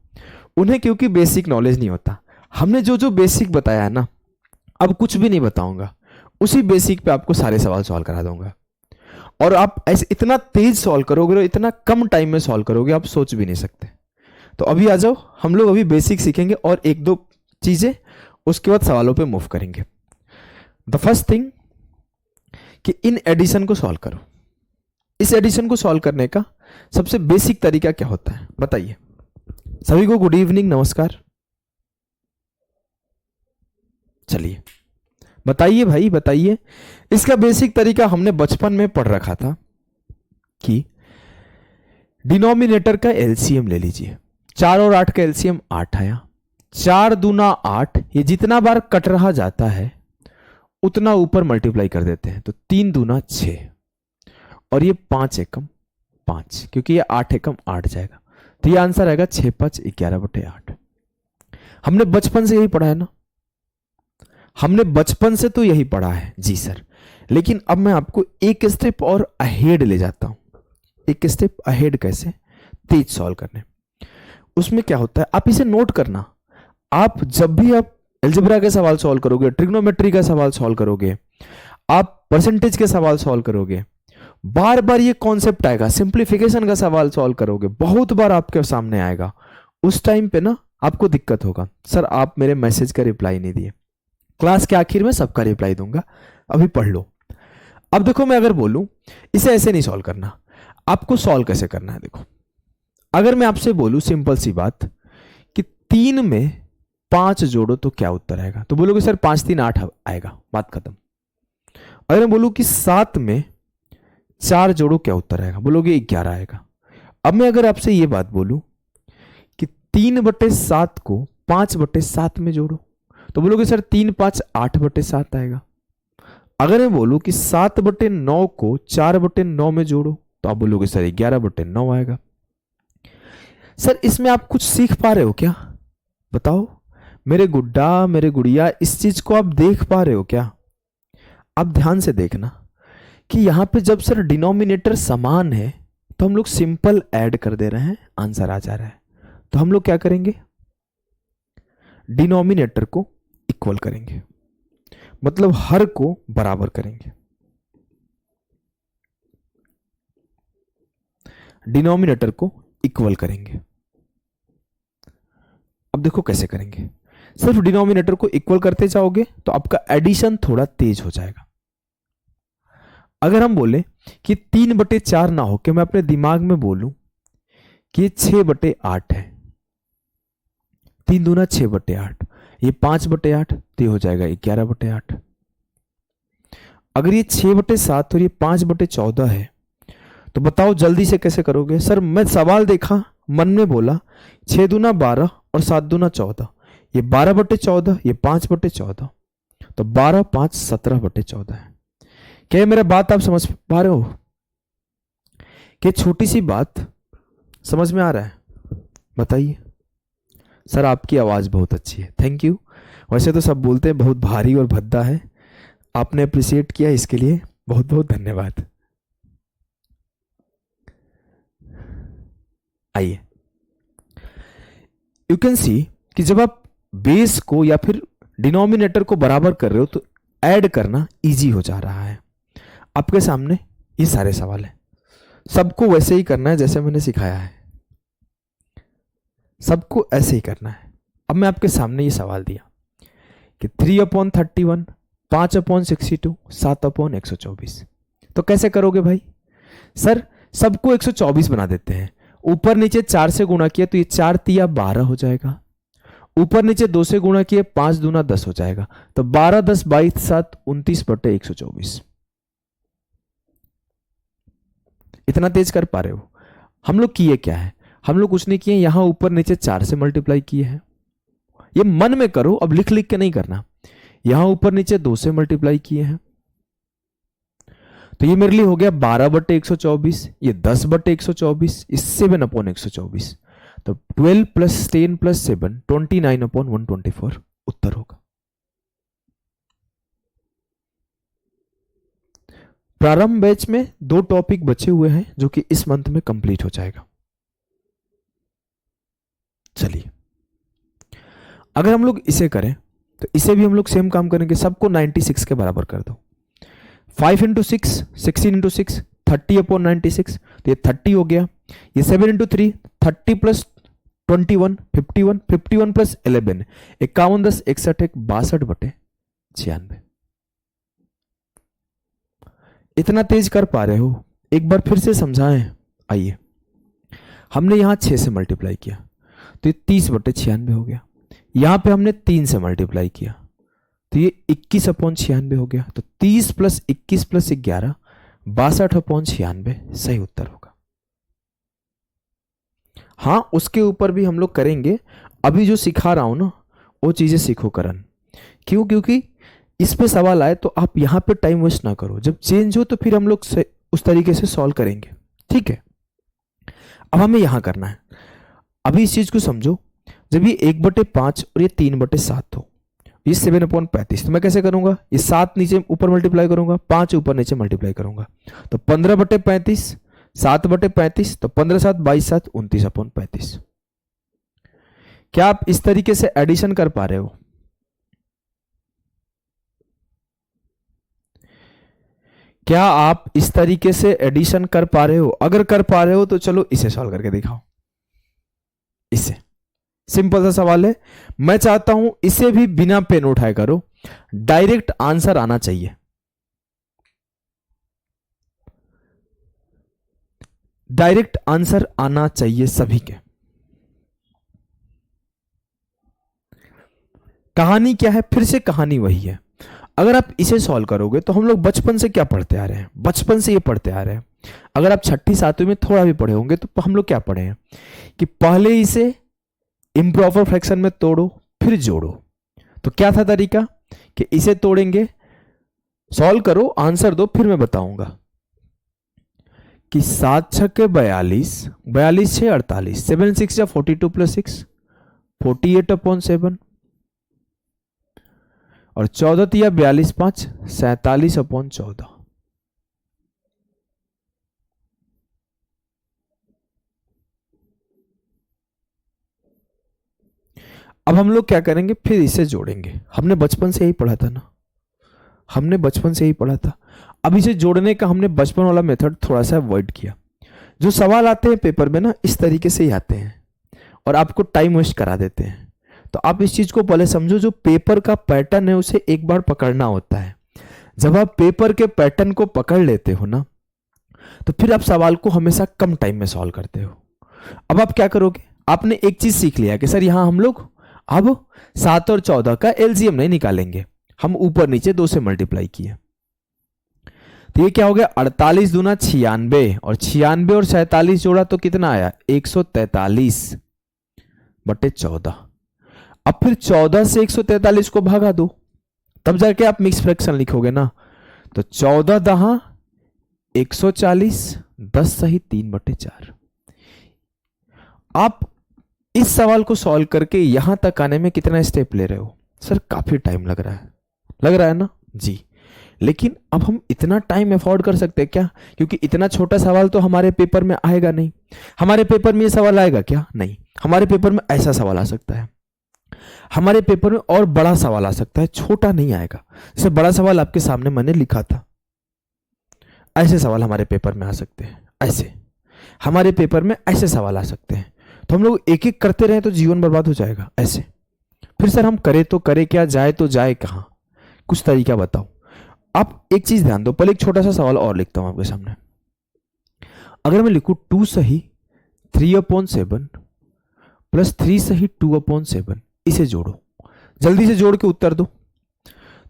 उन्हें, क्योंकि बेसिक नॉलेज नहीं होता। हमने जो जो बेसिक बताया है ना, अब कुछ भी नहीं बताऊंगा, उसी बेसिक पे आपको सारे सवाल सॉल्व करा दूंगा। और आप ऐसे इतना तेज सॉल्व करोगे और इतना कम टाइम में सॉल्व करोगे, आप सोच भी नहीं सकते। तो अभी आ जाओ, हम लोग अभी बेसिक सीखेंगे और 1-2 चीजें, उसके बाद सवालों पे मूव करेंगे। द फर्स्ट थिंग कि इन एडिशन को सॉल्व करो। इस एडिशन को सॉल्व करने का सबसे बेसिक तरीका क्या होता है बताइए सभी को। गुड इवनिंग, नमस्कार। चलिए बताइए भाई बताइए। इसका बेसिक तरीका हमने बचपन में पढ़ रखा था कि डिनोमिनेटर का एलसीएम ले लीजिए। 4 और 8 का एलसीएम 8 आया। 4 दूना 8, ये जितना बार कट रहा जाता है उतना ऊपर मल्टीप्लाई कर देते हैं, तो 3 दूना 6 और ये 5 एकम 5, क्योंकि ये 8 एकम 8 जाएगा, तो ये आंसर आएगा 6 5 11/8। हमने बचपन से यही पढ़ा है ना, हमने बचपन से तो यही पढ़ा है जी सर। लेकिन अब मैं आपको एक स्टेप और अहेड ले जाता हूं। एक स्टेप अहेड कैसे? तेज सॉल्व करने। उसमें क्या होता है, आप इसे नोट करना। आप जब भी आप अलजेब्रा के सवाल सॉल्व करोगे, ट्रिग्नोमेट्री का सवाल सॉल्व करोगे, आप परसेंटेज के सवाल सॉल्व करोगे, बार बार ये कॉन्सेप्ट आएगा। सिंप्लीफिकेशन का सवाल सॉल्व करोगे, बहुत बार आपके सामने आएगा। उस टाइम पे ना आपको दिक्कत होगा, सर आप मेरे मैसेज का रिप्लाई नहीं दिए। क्लास के आखिर में सबका रिप्लाई दूंगा, अभी पढ़ लो। अब देखो, मैं अगर बोलूं इसे ऐसे नहीं सॉल्व करना, आपको सॉल्व कैसे करना है। देखो, अगर मैं आपसे बोलूं सिंपल सी बात कि 3 में 5 जोड़ो तो क्या उत्तर आएगा, तो बोलोगे सर 5 3 8 आएगा, बात खत्म। अगर मैं बोलूं कि 7 में 4 जोड़ो क्या उत्तर आएगा, बोलोगे 11 आएगा। अब मैं अगर आपसे यह बात बोलूं कि 3/7 को 5/7 में जोड़ो, तो बोलोगे सर 3 5 8/7 आएगा। अगर मैं बोलूं कि 7/9 को 4/9 में जोड़ो, तो आप बोलोगे सर 11/9 आएगा। सर इसमें आप कुछ सीख पा रहे हो क्या? बताओ मेरे गुड्डा, मेरे गुड़िया, इस चीज को आप देख पा रहे हो क्या? आप ध्यान से देखना कि यहां पे जब सर डिनोमिनेटर समान है तो हम लोग सिंपल ऐड कर दे रहे हैं, आंसर आ जा रहा है। तो हम लोग क्या करेंगे, डिनोमिनेटर को इक्वल करेंगे, मतलब हर को बराबर करेंगे। डिनोमिनेटर को इक्वल करेंगे। अब देखो कैसे करेंगे। सिर्फ डिनोमिनेटर को इक्वल करते जाओगे तो आपका एडिशन थोड़ा तेज हो जाएगा। अगर हम बोले कि 3/4 ना हो, कि मैं अपने दिमाग में बोलूं कि ये 6/8 है, 3 दूना 6/8, ये 5/8, तो ये हो जाएगा 11/8। अगर ये 6/7 और ये 5/14 है, तो बताओ जल्दी से कैसे करोगे। सर मैं सवाल देखा, मन में बोला 6 दूना 12 और 7 दूना 14, ये 12/14, ये 5/14, तो 12 5 17/14 है। क्या ये मेरा बात आप समझ पा रहे हो? क्या छोटी सी बात समझ में आ रहा है? बताइए। सर आपकी आवाज बहुत अच्छी है, थैंक यू। वैसे तो सब बोलते हैं बहुत भारी और भद्दा है, आपने अप्रिशिएट किया, इसके लिए बहुत बहुत धन्यवाद। आइए, यू कैन सी कि जब आप बेस को या फिर डिनोमिनेटर को बराबर कर रहे हो तो ऐड करना इजी हो जा रहा है। आपके सामने ये सारे सवाल हैं, सबको वैसे ही करना है जैसे मैंने सिखाया है, सबको ऐसे ही करना है। अब मैं आपके सामने ये सवाल दिया कि 3/31, 5/62, 7/124, तो कैसे करोगे भाई? सर सबको 124 बना देते हैं, ऊपर नीचे 4 से गुणा किया तो ये 4 तिया 12 हो जाएगा, ऊपर नीचे 2 से गुणा किए 5 दूना 10 हो जाएगा, तो 12 10 22 7 29/124। इतना तेज कर पा रहे हो? हम लोग किए क्या है, हम लोग कुछ नहीं किए, यहां ऊपर नीचे 4 से मल्टीप्लाई किए हैं। ये मन में करो, अब लिख लिख के नहीं करना। यहां ऊपर नीचे 2 से मल्टीप्लाई किए हैं, तो ये मेरे लिए हो गया 12/124, ये 10/124, इस 7/124, तो 12 + 10 + 7 29/124 उत्तर होगा। प्रारंभ बैच में 2 टॉपिक बचे हुए हैं जो कि इस मंथ में कंप्लीट हो जाएगा। चलिए, अगर हम लोग इसे करें तो इसे भी हम लोग सेम काम करेंगे, सबको 96 के बराबर कर दो। 5 × 6 16 × 6 30/96, तो ये 30 हो गया। ये 7 × 3 30 + 21 51, 51 + 11 51 10 61 62/96। इतना तेज कर पा रहे हो? एक बार फिर से समझाएं। आइए, हमने यहां 6 से मल्टीप्लाई किया तो ये 30/96 हो गया। यहां पे हमने 3 से मल्टीप्लाई किया तो ये 21/96 हो गया। तो 30 + 21 + 11 62/96 सही उत्तर होगा। हाँ, उसके ऊपर भी हम लोग करेंगे। अभी जो सिखा रहा हूं ना वो चीजें सीखो करण। क्यों? क्योंकि इस पे सवाल आए तो आप यहाँ पे टाइम वेस्ट ना करो। जब चेंज हो तो फिर हम लोग उस तरीके से सॉल्व करेंगे। ठीक है, अब हमें यहां करना है। अभी इस चीज को समझो, जब ये 1/5 और ये 3/7 हो, ये 7/35, तो मैं कैसे करूंगा? ये 7 नीचे ऊपर मल्टीप्लाई करूंगा, 5 ऊपर नीचे मल्टीप्लाई करूंगा, तो 15/35, 7/35, तो 15 7 22 7 29/35। क्या आप इस तरीके से एडिशन कर पा रहे हो? क्या आप इस तरीके से एडिशन कर पा रहे हो? अगर कर पा रहे हो तो चलो इसे सॉल्व करके दिखाओ। इसे सिंपल सा सवाल है, मैं चाहता हूं इसे भी बिना पेन उठाए करो, डायरेक्ट आंसर आना चाहिए। डायरेक्ट आंसर आना चाहिए सभी के। कहानी क्या है? फिर से कहानी वही है। अगर आप इसे सॉल्व करोगे तो हम लोग बचपन से क्या पढ़ते आ रहे हैं? बचपन से ये पढ़ते आ रहे हैं। अगर आप 6ठी 7वीं में थोड़ा भी पढ़े होंगे तो हम लोग क्या पढ़े हैं कि पहले इसे इम्प्रॉपर फ्रैक्शन में तोड़ो फिर जोड़ो। तो क्या था तरीका कि इसे तोड़ेंगे, सॉल्व करो, आंसर दो, फिर मैं बताऊंगा कि 7 छक्के 42, 42 6 48, 7 6 या 42 + 6 48/7, और 14 तिया 42 5 47/14। अब हम लोग क्या करेंगे? फिर इसे जोड़ेंगे। हमने बचपन से यही पढ़ा था ना, हमने बचपन से ही पढ़ा था। अब इसे जोड़ने का हमने बचपन वाला मेथड थोड़ा सा अवॉइड किया। जो सवाल आते हैं पेपर में ना इस तरीके से ही आते हैं और आपको टाइम वेस्ट करा देते हैं। तो आप इस चीज को पहले समझो, जो पेपर का पैटर्न है उसे एक बार पकड़ना होता है। जब आप पेपर के पैटर्न को पकड़ लेते हो ना तो फिर आप सवाल को हमेशा कम टाइम में सॉल्व करते हो। अब आप क्या करोगे? आपने एक चीज सीख लिया कि सर यहां हम लोग अब 7 और 14 का एलसीएम नहीं निकालेंगे, हम ऊपर नीचे 2 से मल्टीप्लाई किए। तो ये क्या हो गया? 48 दूना 96, और 96 और 47 जोड़ा तो कितना आया? 143/14। अब फिर 14 से 143 को भागा दो, तब जाके आप मिक्स फ्रैक्शन लिखोगे ना। तो 14 दहा 140, 10 सही 3/4। आप इस सवाल को सॉल्व करके यहां तक आने में कितना स्टेप ले रहे हो? सर काफी टाइम लग रहा है, लग रहा है ना जी। लेकिन अब हम इतना टाइम अफोर्ड कर सकते हैं क्या? क्योंकि इतना छोटा सवाल तो हमारे पेपर में आएगा नहीं। हमारे पेपर में ये सवाल आएगा क्या? नहीं। हमारे पेपर में ऐसा सवाल आ सकता है, हमारे पेपर में और बड़ा सवाल आ सकता है, छोटा नहीं आएगा। जैसे बड़ा सवाल आपके सामने मैंने लिखा था, ऐसे सवाल हमारे पेपर में आ सकते हैं, ऐसे हमारे पेपर में ऐसे सवाल आ सकते हैं। तो हम लोग एक एक करते रहे तो जीवन बर्बाद हो जाएगा ऐसे। फिर सर हम करें तो करें क्या, जाए तो जाए कहां? कुछ तरीका बताओ। आप एक चीज ध्यान दो, पहले एक छोटा सा सवाल और लिखता हूं आपके सामने। अगर मैं लिखूं 2 सही 3/7 + 3 सही 2/7, इसे जोड़ो, जल्दी से जोड़ के उत्तर दो।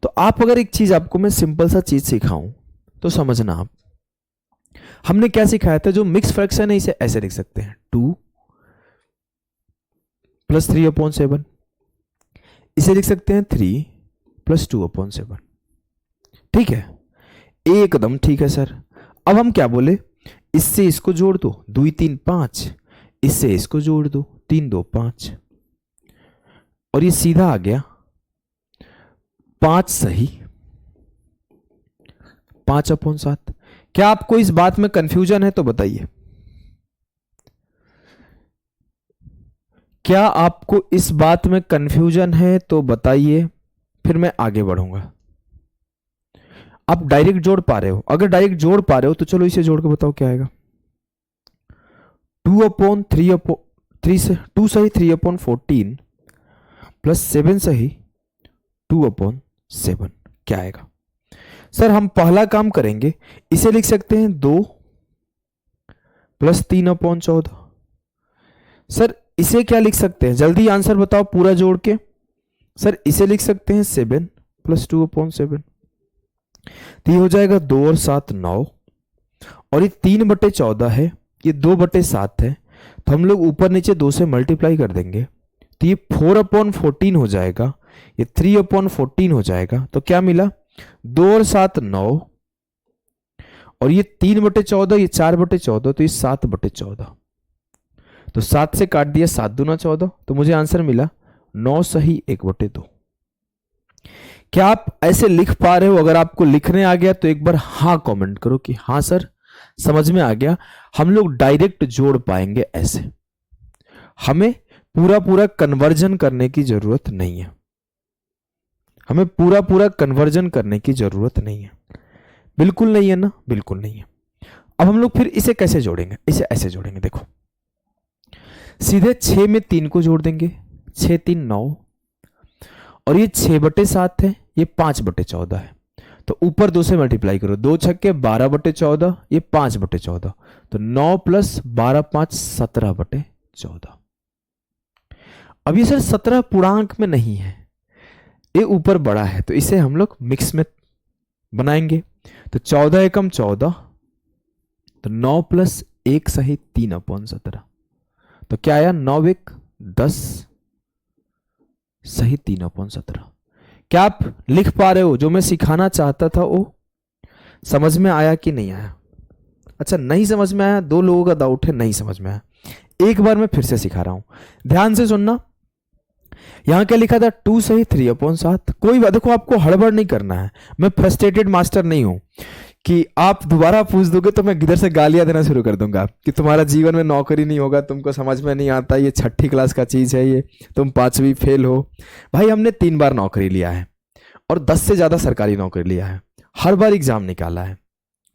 तो आप अगर एक चीज आपको मैं सिंपल सा चीज सिखाऊं तो समझना आप, हमने क्या सिखाया था? जो मिक्स फ्रैक्शन है इसे ऐसे लिख सकते हैं, 2 + 3/7, इसे लिख सकते हैं 3 + 2/7। ठीक है, एकदम ठीक है सर। अब हम क्या बोले? इससे इसको जोड़ दो, 2 3 5, इससे इसको जोड़ दो, 3 2 5, और ये सीधा आ गया 5 सही 5/7। क्या आपको इस बात में कंफ्यूजन है तो बताइए? क्या आपको इस बात में कंफ्यूजन है तो बताइए, फिर मैं आगे बढ़ूंगा। आप डायरेक्ट जोड़ पा रहे हो? अगर डायरेक्ट जोड़ पा रहे हो तो चलो इसे जोड़ के बताओ क्या आएगा। 2 सही 3/14 + 7 सही 2/7, क्या आएगा? सर हम पहला काम करेंगे, इसे लिख सकते हैं 2 + 3/14। सर इसे क्या लिख सकते हैं? जल्दी आंसर बताओ पूरा जोड़ के। सर इसे लिख सकते हैं 7 प्लस 2/7। तो ये हो जाएगा 2 और 7 9, और ये 3/14 है, ये 2/7 है, तो हम लोग ऊपर नीचे 2 से मल्टीप्लाई कर देंगे, तो ये 4/14 हो जाएगा, ये 3/14 हो जाएगा। तो क्या मिला, 2 और 7 9, और ये 3/14, ये 4/14, तो ये 7/14। तो 7 से काट दिया, 7 दूना 14, तो मुझे आंसर मिला 9 सही 1/2। क्या आप ऐसे लिख पा रहे हो? अगर आपको लिखने आ गया तो एक बार हाँ कमेंट करो कि हाँ सर समझ में आ गया। हम लोग डायरेक्ट जोड़ पाएंगे ऐसे, हमें पूरा पूरा कन्वर्जन करने की जरूरत नहीं है, हमें पूरा पूरा कन्वर्जन करने की जरूरत नहीं है, बिल्कुल नहीं है ना, बिल्कुल नहीं है। अब हम लोग फिर इसे कैसे जोड़ेंगे, इसे ऐसे जोड़ेंगे, देखो सीधे 6 में 3 को जोड़ देंगे, 6 3 9, और ये 6/7 है, ये 5/14 है, तो ऊपर 2 से मल्टीप्लाई करो, 2 छक्के 12/14, ये 5/14, तो 9 + 12 5 17/14। अब ये सर 17 पूर्णांक में नहीं है, ये ऊपर बड़ा है, तो इसे हम लोग मिक्स में बनाएंगे। तो 14 एकम 14, तो 9 + 1 सही 3/17, तो क्या आया 9 1 10 सही 3/17। क्या आप लिख पा रहे हो? जो मैं सिखाना चाहता था वो समझ में आया कि नहीं आया? अच्छा नहीं समझ में आया, 2 लोगों का डाउट है नहीं समझ में आया। एक बार मैं फिर से सिखा रहा हूं, ध्यान से सुनना। यहां क्या लिखा था, 2 सही 3/7। कोई बात, देखो आपको हड़बड़ नहीं करना है, मैं फ्रस्ट्रेटेड मास्टर नहीं हूं कि आप दोबारा पूछ दोगे तो मैं इधर से गालियां देना शुरू कर दूंगा कि तुम्हारा जीवन में नौकरी नहीं होगा, तुमको समझ में नहीं आता, ये 6ठी क्लास का चीज है, ये तुम 5वीं फेल हो। भाई हमने 3 बार नौकरी लिया है और 10 से ज्यादा सरकारी नौकरी लिया है, हर बार एग्जाम निकाला है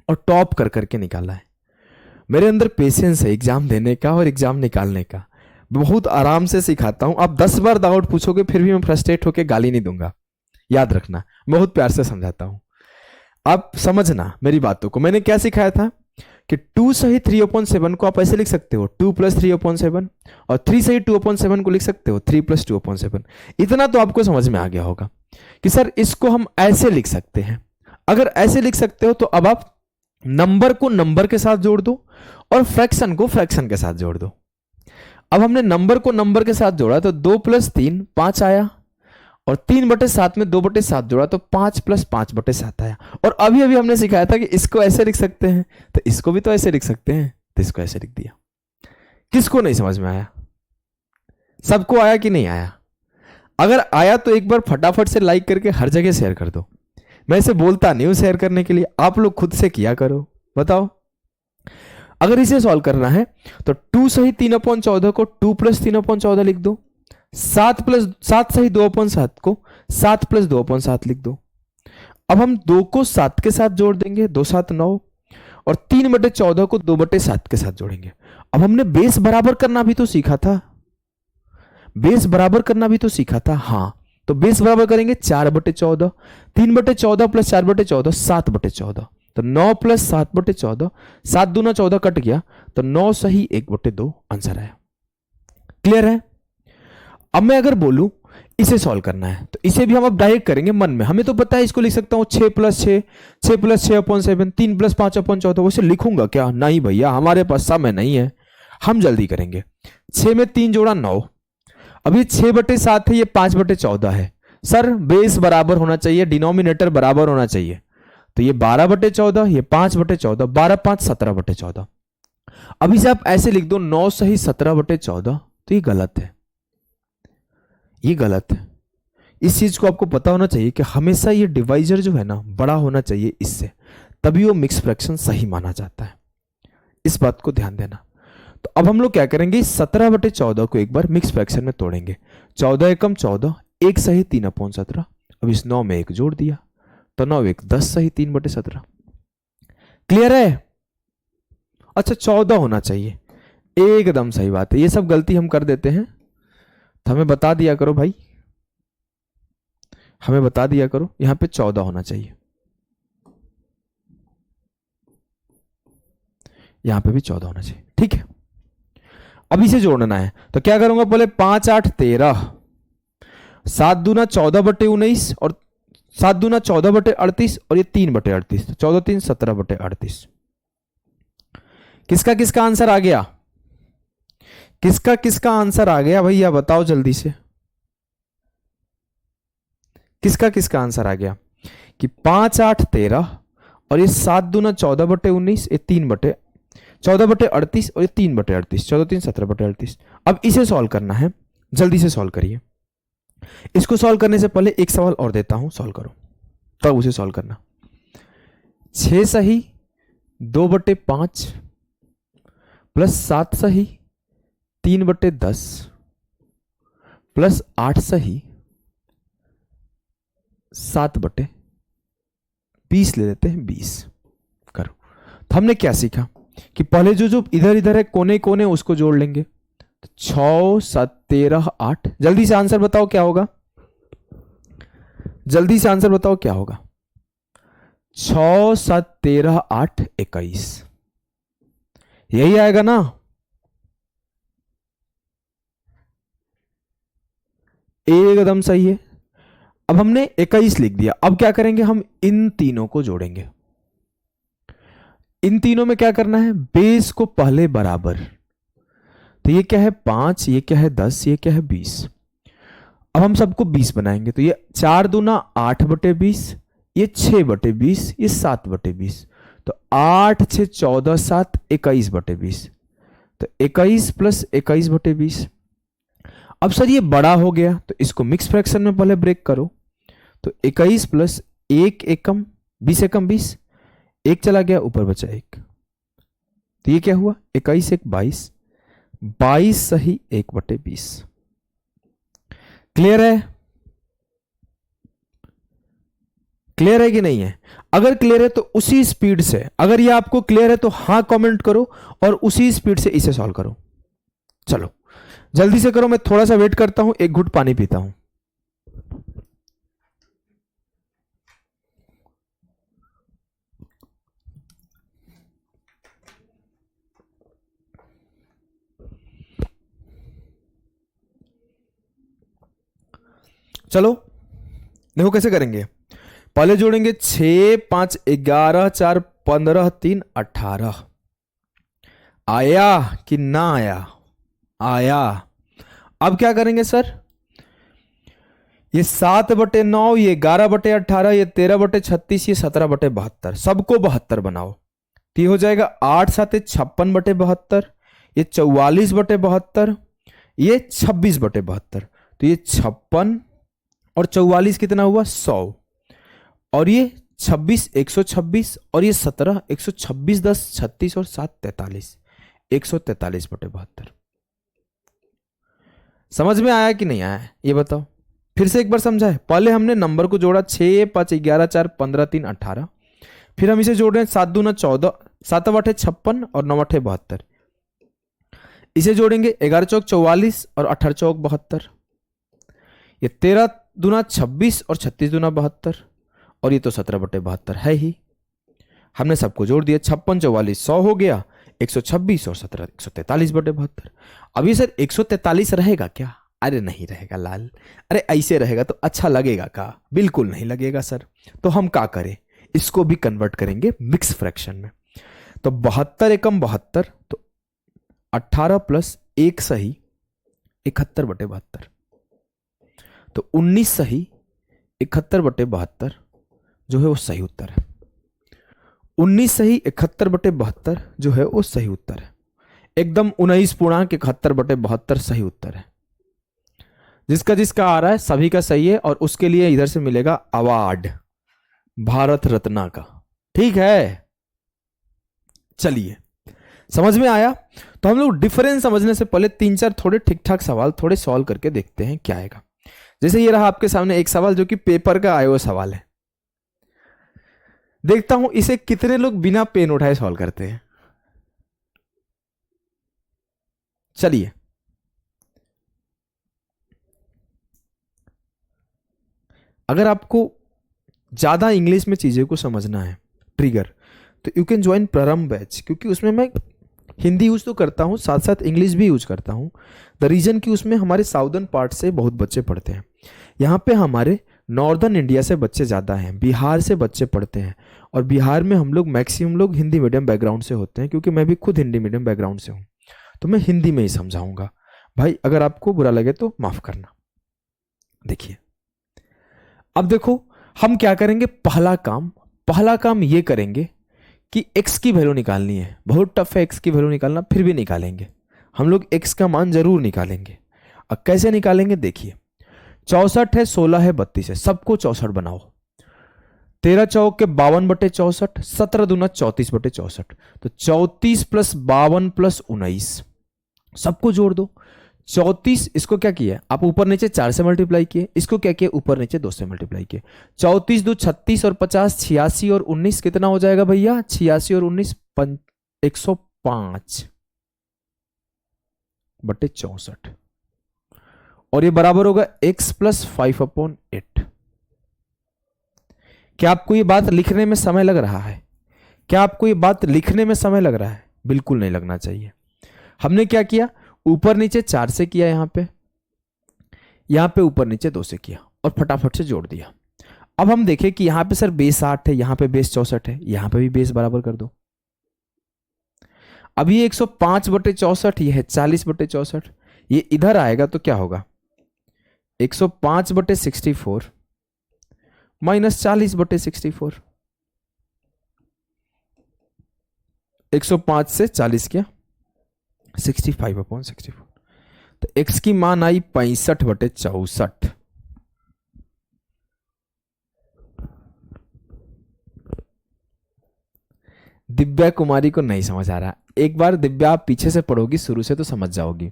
और टॉप कर करके निकाला है। मेरे अंदर पेशेंस है एग्जाम देने का और एग्जाम निकालने का, बहुत आराम से सिखाता हूं। आप 10 बार डाउट पूछोगे फिर भी मैं फ्रस्ट्रेट होकर गाली नहीं दूंगा, याद रखना, बहुत प्यार से समझाता हूं। आप समझना मेरी बातों को। मैंने क्या सिखाया था कि 2 सही 3/7 को आप ऐसे लिख सकते हो 2 + 3/7, और 3 सही 2/7 को लिख सकते हो 3 + 2/7। इतना तो आपको समझ में आ गया होगा कि सर इसको हम ऐसे लिख सकते हैं। अगर ऐसे लिख सकते हो तो अब आप नंबर को नंबर के साथ जोड़ दो और फ्रैक्शन को फ्रैक्शन के साथ जोड़ दो। अब हमने नंबर को नंबर के साथ जोड़ा तो 2 + 3 5 आया, और 3/7 में 2/7 जोड़ा तो 5 + 5/7 आया। और अभी अभी हमने सिखाया था कि इसको ऐसे लिख सकते हैं, तो इसको भी तो ऐसे लिख सकते हैं, तो इसको ऐसे लिख दिया। किसको नहीं समझ में आया? सबको आया कि नहीं आया? अगर आया तो एक बार फटाफट से लाइक करके हर जगह शेयर कर दो। मैं इसे बोलता नहीं हूं शेयर करने के लिए, आप लोग खुद से किया करो। बताओ, अगर इसे सॉल्व करना है तो 2 सही 3/14 को 2 + 3/14 लिख दो, 7 सही 2/7 को 7 + 2/7 लिख दो। अब हम 2 को 7 के साथ जोड़ देंगे, 2 7 9, और 3/14 को 2/7 के साथ जोड़ेंगे। अब हमने बेस बराबर करना भी तो सीखा था, बेस बराबर करना भी तो सीखा था। हाँ, तो बेस बराबर करेंगे 4/14, 3/14 + 4/14 7/14, तो 9 + 7/14, 7 दूना 14 कट गया, तो 9 सही 1/2 आंसर आया। क्लियर है? अब मैं अगर बोलूं इसे सॉल्व करना है तो इसे भी हम अब डायरेक्ट करेंगे मन में। हमें तो पता है इसको लिख सकता हूं 6 + 6, 6 + 6/7, 3 + 5/14। वैसे लिखूंगा क्या? नहीं भैया, हमारे पास समय नहीं है, हम जल्दी करेंगे। 6 में 3 जोड़ा 9, अब ये 6/7 है, ये 5/14 है। सर बेस बराबर होना चाहिए, डिनोमिनेटर बराबर होना चाहिए, तो ये 12/14, ये 5/14, 12 5 17/14। अब इसे आप ऐसे लिख दो 9 सही 17/14, तो ये गलत है, ये गलत है। इस चीज को आपको पता होना चाहिए कि हमेशा ये डिवाइजर जो है ना बड़ा होना चाहिए इससे, तभी वो मिक्स फ्रैक्शन सही माना जाता है। इस बात को ध्यान देना। तो अब हम लोग क्या करेंगे, 17/14 को एक बार मिक्स फ्रैक्शन में तोड़ेंगे। 14 एकम 14, 1 सही 3/17। अब इस 9 में 1 जोड़ दिया, तो 9 1 10 सही 3/17। क्लियर है? अच्छा 14 होना चाहिए, एकदम सही बात है। ये सब गलती हम कर देते हैं, तो हमें बता दिया करो भाई, हमें बता दिया करो। यहां पे 14 होना चाहिए, यहां पे भी 14 होना चाहिए। ठीक है, अब इसे जोड़ना है तो क्या करूंगा, पहले 5 8 13, 7 दूना 14/19, और 7 दूना 14/38 और ये 3/38, तो 14 3 17/38। किसका किसका आंसर आ गया? किसका किसका आंसर आ गया भैया, बताओ जल्दी से। किसका किसका आंसर आ गया कि 5 8 13 और ये 7 दूना 14/19, ये 14/38 और ये 3/38, 14 3 17/38। अब इसे सॉल्व करना है, जल्दी से सॉल्व करिए। इसको सॉल्व करने से पहले एक सवाल और देता हूं, सॉल्व करो तब उसे सॉल्व करना। 6 सही 2/5 प्लस 7 सही 3/10 प्लस 8 सही 7/20 ले लेते हैं 20 करो। तो हमने क्या सीखा कि पहले जो जो इधर इधर है कोने कोने उसको जोड़ लेंगे। तो 6 7 13 8, जल्दी से आंसर बताओ क्या होगा, जल्दी से आंसर बताओ क्या होगा। 6 7 13 8 21, यही आएगा ना? एकदम सही है। अब हमने 21 लिख दिया, अब क्या करेंगे, हम इन तीनों को जोड़ेंगे। इन तीनों में क्या करना है, बेस को पहले बराबर। तो ये क्या है 5, ये क्या है 10, ये क्या है 20। अब हम सबको 20 बनाएंगे, तो ये 4 दूना 8/20, ये 6/20, ये 7/20। तो 8 6 14 7 21/20, तो 21 प्लस 21/20। अब सर ये बड़ा हो गया, तो इसको मिक्स फ्रैक्शन में पहले ब्रेक करो। तो 21 प्लस 1 एकम 20 एकम 20, एक चला गया ऊपर बचा 1, तो ये क्या हुआ 21 1 22, 22 सही 1/20। क्लियर है? क्लियर है कि नहीं है? अगर क्लियर है तो उसी स्पीड से, अगर ये आपको क्लियर है तो हां कमेंट करो और उसी स्पीड से इसे सॉल्व करो। चलो जल्दी से करो, मैं थोड़ा सा वेट करता हूं, एक घुट पानी पीता हूं। चलो देखो कैसे करेंगे। पहले जोड़ेंगे 6 5 11 4 15 3 18। आया कि ना आया? आया। अब क्या करेंगे सर, ये 7/9, ये 11/18, ये 13/36, ये 17/72, सबको 72 बनाओ। तो ये हो जाएगा 8 7 56/72, ये 44/72, ये 26/72। तो ये 56 और 44 कितना हुआ 100, और ये 26 126, और ये 17 126 10 36 और 7 43, 143/72। समझ में आया कि नहीं आया ये बताओ? फिर से एक बार समझाए। पहले हमने नंबर को जोड़ा 6 5 11 4 15 3 18, फिर हम इसे जोड़ रहे हैं 7 दूना 14, 7 8 56 और 9 8 72। इसे जोड़ेंगे 11 चौक 44 और 18 चौक 72, ये 13 दूना 26 और 36 दूना 72, और ये तो 17/72 है ही। हमने सबको जोड़ दिया, 56 44 100 हो गया, 126 और 17 143/72। अब ये सर 143 रहेगा क्या? अरे नहीं रहेगा लाल। अरे ऐसे रहेगा तो अच्छा लगेगा का? बिल्कुल नहीं लगेगा सर। तो हम क्या करें, इसको भी कन्वर्ट करेंगे मिक्स फ्रैक्शन में। तो 72 एकम 72, तो 18 प्लस 1 सही 71/72, तो 19 सही 71/72 जो है वो सही उत्तर है। 19 सही 71/72 जो है वो सही उत्तर है। एकदम 19.71/72 सही उत्तर है। जिसका जिसका आ रहा है सभी का सही है, और उसके लिए इधर से मिलेगा अवार्ड भारत रत्ना का। ठीक है, चलिए समझ में आया? तो हम लोग डिफरेंस समझने से पहले 3 4 थोड़े ठीक ठाक सवाल थोड़े सॉल्व करके देखते हैं क्या आएगा। जैसे ये रहा आपके सामने एक सवाल जो कि पेपर का आया हुआ सवाल है। देखता हूं इसे कितने लोग बिना पेन उठाए सॉल्व करते हैं। चलिए अगर आपको ज्यादा इंग्लिश में चीजें को समझना है ट्रिगर, तो यू कैन ज्वाइन प्रारंभ बैच, क्योंकि उसमें मैं हिंदी यूज तो करता हूं साथ साथ इंग्लिश भी यूज करता हूं। द रीजन कि उसमें हमारे साउदर्न पार्ट से बहुत बच्चे पढ़ते हैं। यहाँ पे हमारे नॉर्दर्न इंडिया से बच्चे ज़्यादा हैं, बिहार से बच्चे पढ़ते हैं, और बिहार में हम लोग मैक्सिमम लोग हिंदी मीडियम बैकग्राउंड से होते हैं, क्योंकि मैं भी खुद हिंदी मीडियम बैकग्राउंड से हूँ, तो मैं हिंदी में ही समझाऊंगा। भाई अगर आपको बुरा लगे तो माफ करना। देखिए अब देखो हम क्या करेंगे, पहला काम ये करेंगे कि x की वैल्यू निकालनी है। बहुत टफ है x की वैल्यू निकालना, फिर भी निकालेंगे हम लोग, x का मान जरूर निकालेंगे। अब कैसे निकालेंगे देखिए, 64 है, 16 है, 32 है, सबको 64 बनाओ। 13 चौक के 52/64, 17 दूना 34/64, तो 34 + 52 + 19 सबको जोड़ दो। 34 इसको क्या किया आप, ऊपर नीचे 4 से मल्टीप्लाई किए, इसको क्या किया ऊपर नीचे 2 से मल्टीप्लाई किए। 34 2 36 और 50 86 और 19 कितना हो जाएगा भैया, 86 और 19 105/64, और ये बराबर होगा x + 5/8। क्या आपको ये बात लिखने में समय लग रहा है? क्या आपको ये बात लिखने में समय लग रहा है? बिल्कुल नहीं लगना चाहिए। हमने क्या किया, ऊपर नीचे 4 से किया, यहां पे ऊपर नीचे 2 से किया और फटाफट से जोड़ दिया। अब हम देखें कि यहां पे सर बेस 8 है, यहां पे बेस 64 है, यहां पे भी बेस बराबर कर दो। अब ये 105/64, ये है 40/64, ये इधर आएगा तो क्या होगा, 105/64 माइनस 40/64। 105 से 40 क्या, 65/64, तो x की मान आई 65/64। दिव्या कुमारी को नहीं समझ आ रहा, एक बार दिव्या आप पीछे से पढ़ोगी शुरू से तो समझ जाओगी।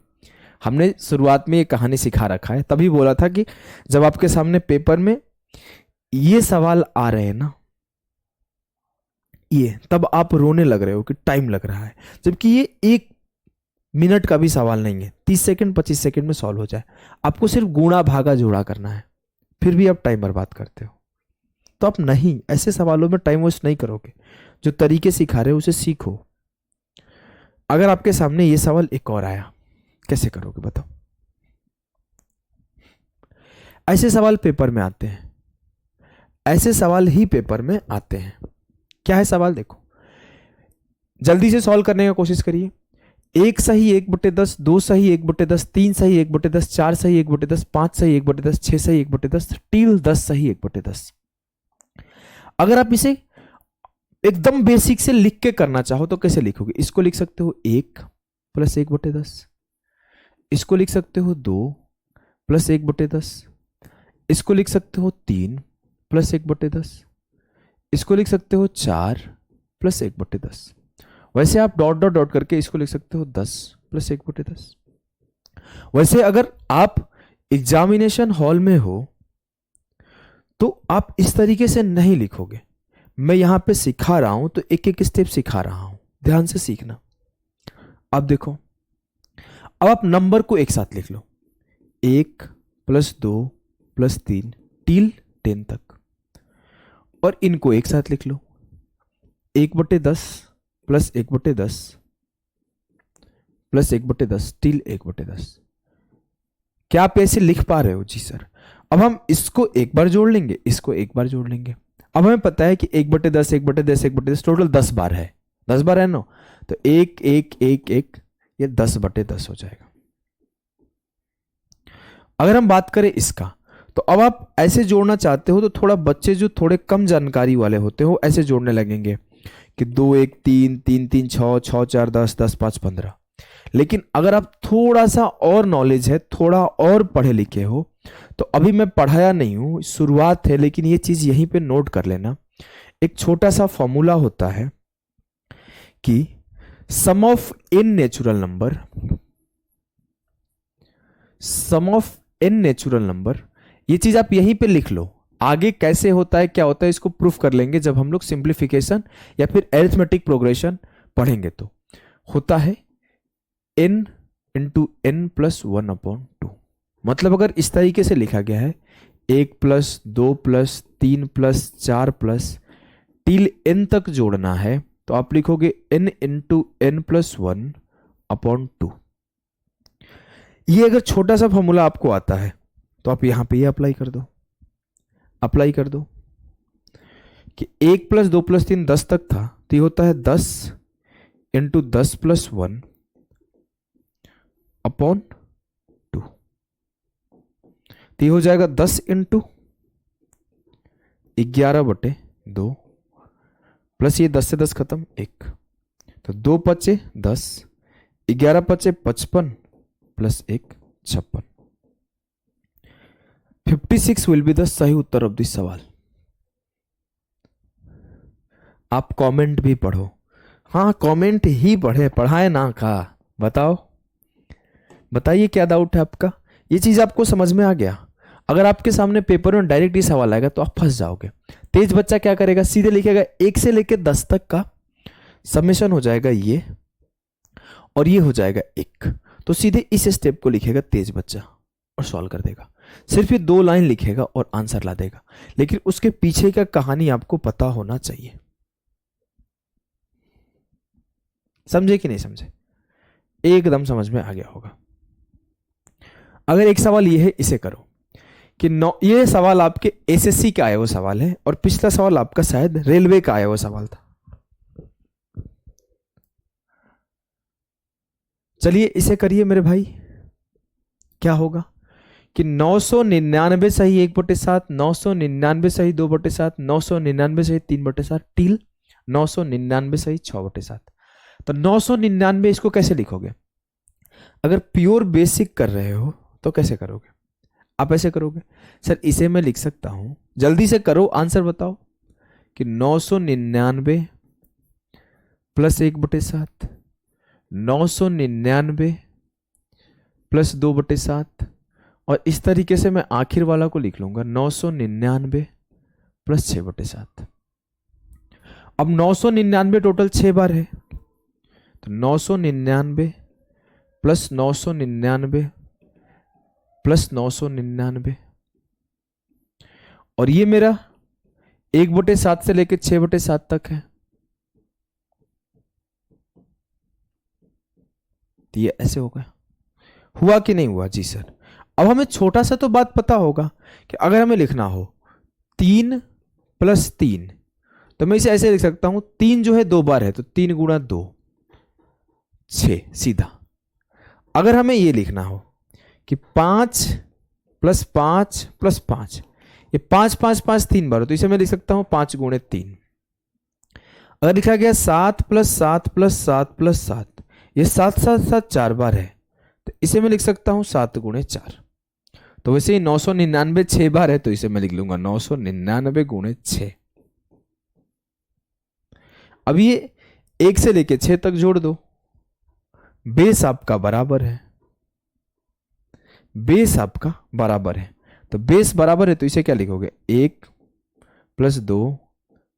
हमने शुरुआत में ये कहानी सिखा रखा है, तभी बोला था कि जब आपके सामने पेपर में ये सवाल आ रहे हैं ना, ये तब आप रोने लग रहे हो कि टाइम लग रहा है, जबकि ये 1 मिनट का भी सवाल नहीं है, 30 सेकंड 25 सेकंड में सॉल्व हो जाए। आपको सिर्फ गुणा भागा जोड़ा करना है, फिर भी आप टाइम बर्बाद करते हो। तो आप नहीं, ऐसे सवालों में टाइम वेस्ट नहीं करोगे, जो तरीके सिखा रहे हो उसे सीखो। अगर आपके सामने ये सवाल एक और आया, कैसे करोगे बताओ? ऐसे सवाल पेपर में आते हैं, ऐसे सवाल ही पेपर में आते हैं। क्या है सवाल देखो, जल्दी से सॉल्व करने की कोशिश करिए। 1 सही 1/10, 2 सही 1/10, 3 सही 1/10, 4 सही 1/10, 5 सही 1/10, 6 सही 1/10, टिल 10 सही 1/10। अगर आप इसे एकदम बेसिक से लिख के करना चाहो तो कैसे लिखोगे? इसको लिख सकते हो 1 + 1/10, इसको लिख सकते हो 2 + 1/10, इसको लिख सकते हो 3 + 1/10, इसको लिख सकते हो 4 + 1/10। वैसे आप डॉट डॉट डॉट करके इसको लिख सकते हो 10 + 1/10। वैसे अगर आप एग्जामिनेशन हॉल में हो तो आप इस तरीके से नहीं लिखोगे। मैं यहां पे सिखा रहा हूं तो एक एक स्टेप सिखा रहा हूं, ध्यान से सीखना। अब देखो, अब आप नंबर को एक साथ लिख लो, 1 + 2 + 3 टिल 10 तक, और इनको एक साथ लिख लो, 1/10 + 1/10 + 1/10 टिल 1/10। क्या आप ऐसे लिख पा रहे हो? जी सर। अब हम इसको एक बार जोड़ लेंगे, इसको एक बार जोड़ लेंगे। अब हमें पता है कि 1/10 1/10 1/10 टोटल 10 बार है, 10 बार है ना, तो 1 1 1 1 ये 10/10 हो जाएगा। अगर हम बात करें इसका, तो अब आप ऐसे जोड़ना चाहते हो तो थोड़ा बच्चे जो थोड़े कम जानकारी वाले होते हो ऐसे जोड़ने लगेंगे कि 2 1 3 3 3 6 6 4 10 10 5 15। लेकिन अगर आप थोड़ा सा और नॉलेज है, थोड़ा और पढ़े लिखे हो, तो अभी मैं पढ़ाया नहीं हूं, शुरुआत है, लेकिन ये चीज यहीं पे नोट कर लेना। एक छोटा सा फॉर्मूला होता है कि सम ऑफ n नेचुरल नंबर, ये चीज आप यहीं पे लिख लो। आगे कैसे होता है क्या होता है इसको प्रूफ कर लेंगे जब हम लोग सिंप्लीफिकेशन या फिर अरिथमेटिक प्रोग्रेशन पढ़ेंगे। तो होता है n × n + 1/2। मतलब अगर इस तरीके से लिखा गया है 1 + 2 + 3 + 4 + टिल n तक जोड़ना है, तो आप लिखोगे n × n + 1/2। ये अगर छोटा सा फॉर्मूला आपको आता है तो आप यहां पे ये अप्लाई कर दो। अप्लाई कर दो कि 1 + 2 + 3 10 तक था, तो ये होता है 10 × 10 + 1 अपॉन 2। तो ये हो जाएगा 10 × 11/2 प्लस ये 10 से 10 खत्म 1, तो 2 × 5 = 10, 11 × 5 = 55 प्लस 1 56। 56 विल बी द सही उत्तर ऑफ दिस सवाल। आप कमेंट भी पढ़ो। हाँ कमेंट ही पढ़े, पढ़ाए ना का। बताओ, बताइए क्या डाउट है आपका। ये चीज आपको समझ में आ गया? अगर आपके सामने पेपर में डायरेक्ट ये सवाल आएगा तो आप फंस जाओगे। तेज बच्चा क्या करेगा, सीधे लिखेगा 1 से लेकर 10 तक का समेशन हो जाएगा ये, और ये हो जाएगा 1, तो सीधे इस स्टेप को लिखेगा तेज बच्चा और सॉल्व कर देगा। सिर्फ ये 2 लाइन लिखेगा और आंसर ला देगा, लेकिन उसके पीछे का कहानी आपको पता होना चाहिए। समझे कि नहीं समझे? एकदम समझ में आ गया होगा। अगर एक सवाल ये है, इसे करो कि ये सवाल आपके एसएससी का आया हुआ सवाल है, और पिछला सवाल आपका शायद रेलवे का आया हुआ सवाल था। चलिए इसे करिए मेरे भाई। क्या होगा कि 999 सही 1/7, 999 सही 2/7, 999 सही 3/7, टील 999 सही 6/7। तो 999 इसको कैसे लिखोगे? अगर प्योर बेसिक कर रहे हो तो कैसे करोगे? आप ऐसे करोगे, सर इसे मैं लिख सकता हूं, जल्दी से करो आंसर बताओ, कि 999 प्लस 1/7, 999 प्लस 2/7, और इस तरीके से मैं आखिर वाला को लिख लूंगा 999 प्लस 6/7। अब 999 टोटल 6 बार है, तो 999 प्लस 999 प्लस 999, और ये मेरा 1/7 से लेकर 6/7 तक है। तो ये ऐसे हो गया। हुआ कि नहीं हुआ? जी सर। अब हमें छोटा सा तो बात पता होगा कि अगर हमें लिखना हो 3 + 3, तो मैं इसे ऐसे लिख सकता हूं, 3 जो है 2 बार है, तो 3 × 2 6 सीधा। अगर हमें ये लिखना हो कि 5 + 5 + 5, ये 5 5 5 3 बार हो, तो इसे मैं लिख सकता हूं 5 × 3। अगर लिखा गया 7 + 7 + 7 + 7, ये 7 7 7 4 बार है, तो इसे मैं लिख सकता हूं 7 × 4। तो वैसे ही 999 6 बार है, तो इसे मैं लिख लूंगा 999 × 6। अब ये 1 से लेके 6 तक जोड़ दो, बेस आपका बराबर है, बेस आपका बराबर है। तो बेस बराबर है, तो इसे क्या लिखोगे, 1 + 2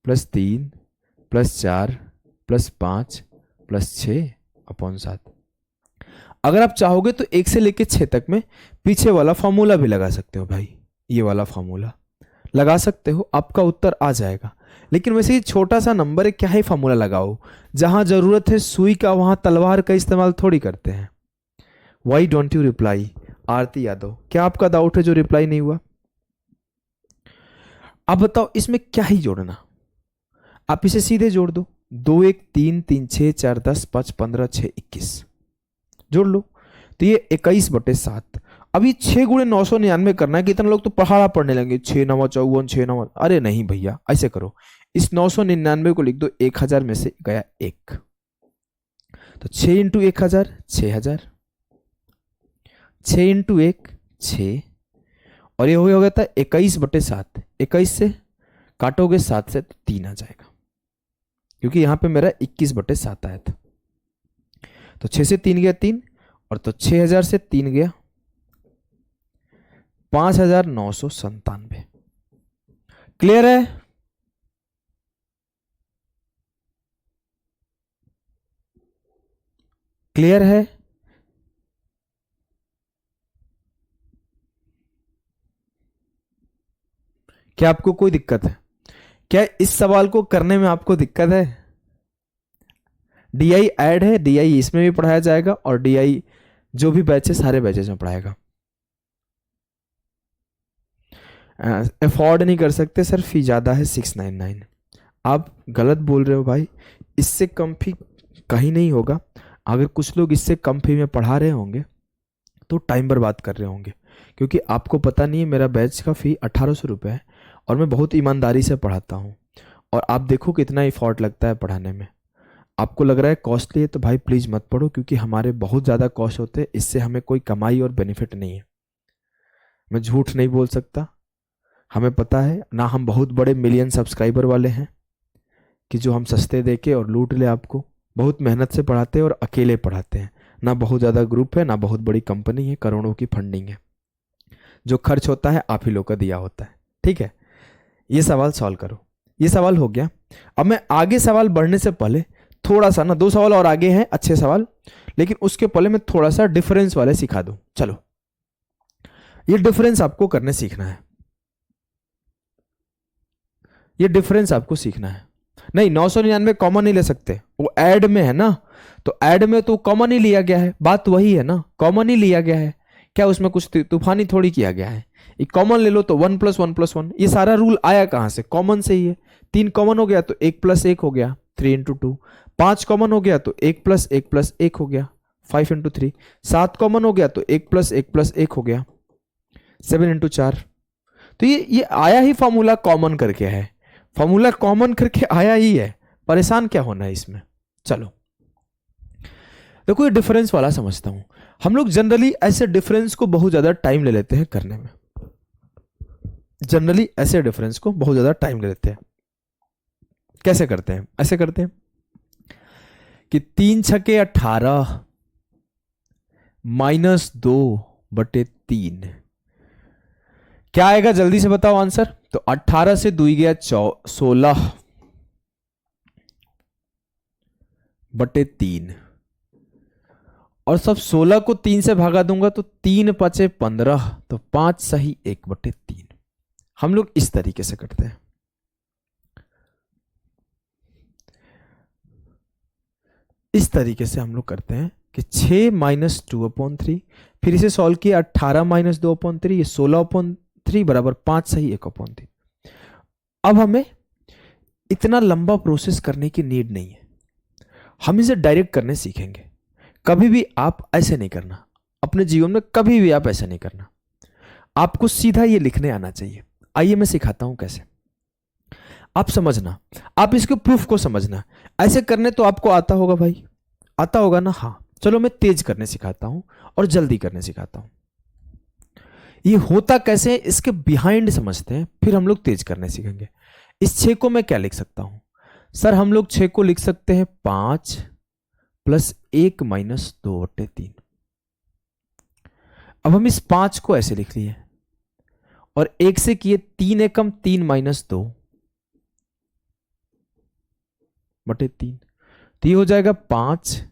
+ 3 + 4 + 5 + 6/7। अगर आप चाहोगे तो 1 से लेके 6 तक में पीछे वाला फॉर्मूला भी लगा सकते हो भाई, ये वाला फॉर्मूला लगा सकते हो, आपका उत्तर आ जाएगा। लेकिन वैसे ये छोटा सा नंबर है, क्या ही फॉर्मूला लगाओ, जहां जरूरत है सुई का वहां तलवार का इस्तेमाल थोड़ी करते हैं। Why don't you reply? Aarti Yadav, क्या आपका डाउट है जो रिप्लाई नहीं हुआ? अब बताओ इसमें क्या ही जोड़ना, आप इसे सीधे जोड़ दो, 2 1 3 3 6 4 10 5 15 6 21 जोड़ लो, तो ये 21/7। अभी 6 × 999 करना है। कितने लोग तो पहाड़ा पढ़ने लगे, 6 9 54 6 9। अरे नहीं भैया, ऐसे करो, इस 999 को लिख दो 1000 में से गया 1, तो 6 × 1000 6000, 6 × 1 6, और ये हो गया था 21/7। 21 से काटोगे 7 से तो 3 आ जाएगा, क्योंकि यहां पे मेरा 21/7 आया था। तो 6 से 3 गया 3, और तो 6000 से 3 गया 5997। क्लियर है? क्लियर है? क्या आपको कोई दिक्कत है? क्या इस सवाल को करने में आपको दिक्कत है? डीआई ऐड है, डीआई इसमें भी पढ़ाया जाएगा, और डीआई जो भी बैच है सारे बैचेस में पढ़ाएगा। अफोर्ड नहीं कर सकते सर, फी ज़्यादा है 699। आप गलत बोल रहे हो भाई, इससे कम फी कहीं नहीं होगा। अगर कुछ लोग इससे कम फी में पढ़ा रहे होंगे तो टाइम बर्बाद कर रहे होंगे, क्योंकि आपको पता नहीं है मेरा बैच का फ़ी 1800 रुपये है और मैं बहुत ईमानदारी से पढ़ाता हूँ। और आप देखो कितना एफर्ट लगता है पढ़ाने में। आपको लग रहा है कॉस्टली है तो भाई प्लीज़ मत पढ़ो, क्योंकि हमारे बहुत ज़्यादा कॉस्ट होते हैं, इससे हमें कोई कमाई और बेनिफिट नहीं है। मैं झूठ नहीं बोल सकता, हमें पता है ना, हम बहुत बड़े मिलियन सब्सक्राइबर वाले हैं कि जो हम सस्ते देके और लूट ले आपको। बहुत मेहनत से पढ़ाते हैं और अकेले पढ़ाते हैं, ना बहुत ज़्यादा ग्रुप है, ना बहुत बड़ी कंपनी है, करोड़ों की फंडिंग है। जो खर्च होता है आप ही लोग का दिया होता है। ठीक है, ये सवाल सॉल्व करो। ये सवाल हो गया। अब मैं आगे सवाल बढ़ने से पहले थोड़ा सा ना, 2 सवाल और आगे हैं अच्छे सवाल, लेकिन उसके पहले मैं थोड़ा सा डिफरेंस वाले सिखा दूं। चलो, ये डिफरेंस आपको करने सीखना है, ये डिफरेंस आपको सीखना है। नहीं, 999 कॉमन नहीं ले सकते, वो ऐड में है ना, तो ऐड में तो कॉमन ही लिया गया है, बात वही है ना, कॉमन ही लिया गया है। क्या उसमें कुछ तूफानी थोड़ी किया गया है। ये कॉमन ले लो तो 1 + 1 + 1, ये सारा रूल आया कहां से, कॉमन से ही है। 3 कॉमन हो गया तो 1 + 1 हो गया, 3 × 2। 5 कॉमन हो गया तो 1 + 1 + 1 हो गया, 5 × 3। 7 कॉमन हो गया तो 1 + 1 + 1 हो गया, 7 × 4। तो ये आया ही फॉर्मूला कॉमन करके है, फॉर्मूला कॉमन करके आया ही है, परेशान क्या होना है इसमें। चलो देखो, ये डिफरेंस वाला समझता हूं। हम लोग जनरली ऐसे डिफरेंस को बहुत ज्यादा टाइम ले लेते हैं करने में, जनरली ऐसे डिफरेंस को बहुत ज्यादा टाइम ले लेते हैं। कैसे करते हैं, ऐसे करते हैं कि 3 × 6 = 18 -2/3 क्या आएगा, जल्दी से बताओ आंसर। तो 18 से 2 गया 16/3, और सब 16 को 3 से भागा दूंगा तो 3 × 5 = 15, तो 5 सही 1/3। हम लोग इस तरीके से करते हैं। इस तरीके से हम लोग करते हैं कि 6 - 2/3, फिर इसे सॉल्व किया 18 - 2/3, ये 16/3 बराबर 5 सही 1/3। अब हमें इतना लंबा प्रोसेस करने की नीड नहीं है, हम इसे डायरेक्ट करने सीखेंगे। कभी भी आप ऐसे नहीं करना अपने जीवन में, कभी भी आप ऐसा नहीं करना। आपको सीधा ये लिखने आना चाहिए। आइए मैं सिखाता हूं कैसे, आप समझना, आप इसके प्रूफ को समझना। ऐसे करने तो आपको आता होगा भाई, आता होगा ना। हाँ चलो, मैं तेज करने सिखाता हूं और जल्दी करने सिखाता हूं। ये होता कैसे है इसके बिहाइंड समझते हैं, फिर हम लोग तेज करने सीखेंगे। इस 6 को मैं क्या लिख सकता हूं सर, हम लोग 6 को लिख सकते हैं 5 + 1 - 2/3। अब हम इस 5 को ऐसे लिख लिए और 1 से किए 3 एकम 3 - 2/3, तो ये हो जाएगा 5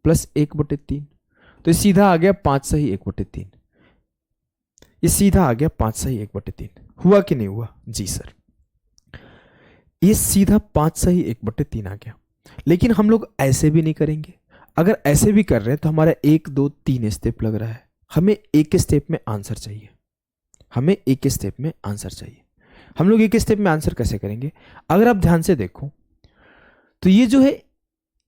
+ 1/3। तो ये सीधा आ गया 5 सही 1/3। ये सीधा आ गया 5 सही 1/3। हुआ कि नहीं हुआ जी सर, ये सीधा 5 सही 1/3 आ गया। लेकिन हम लोग ऐसे भी नहीं करेंगे। अगर ऐसे भी कर रहे हैं तो हमारा 1 2 3 स्टेप लग रहा है, हमें एक स्टेप में आंसर चाहिए, हमें एक स्टेप में आंसर चाहिए। हम लोग एक स्टेप में आंसर कैसे करेंगे, अगर आप ध्यान से देखो तो ये जो है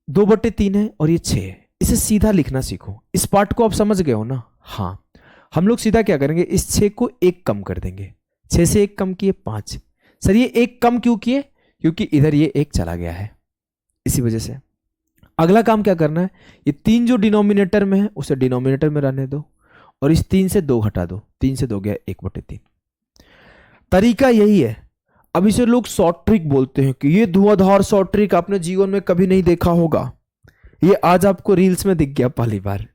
2/3 है और ये 6 है, इसे सीधा लिखना सीखो। इस पार्ट को आप समझ गए हो ना। हाँ, हम लोग सीधा क्या करेंगे, इस 6 को 1 कम कर देंगे। 6 से 1 कम किए 5। सर ये 1 कम क्यों किए, क्योंकि इधर ये 1 चला गया है, इसी वजह से। अगला काम क्या करना है, ये 3 जो डिनोमिनेटर में है उसे डिनोमिनेटर में रहने दो, और इस 3 से 2 घटा दो। 3 से 2 गया 1/3। तरीका यही है। अब इसे लोग शॉर्ट ट्रिक बोलते हैं कि ये धुआंधार शॉर्ट ट्रिक आपने जीवन में कभी नहीं देखा होगा, ये आज आपको रील्स में दिख गया पहली बार।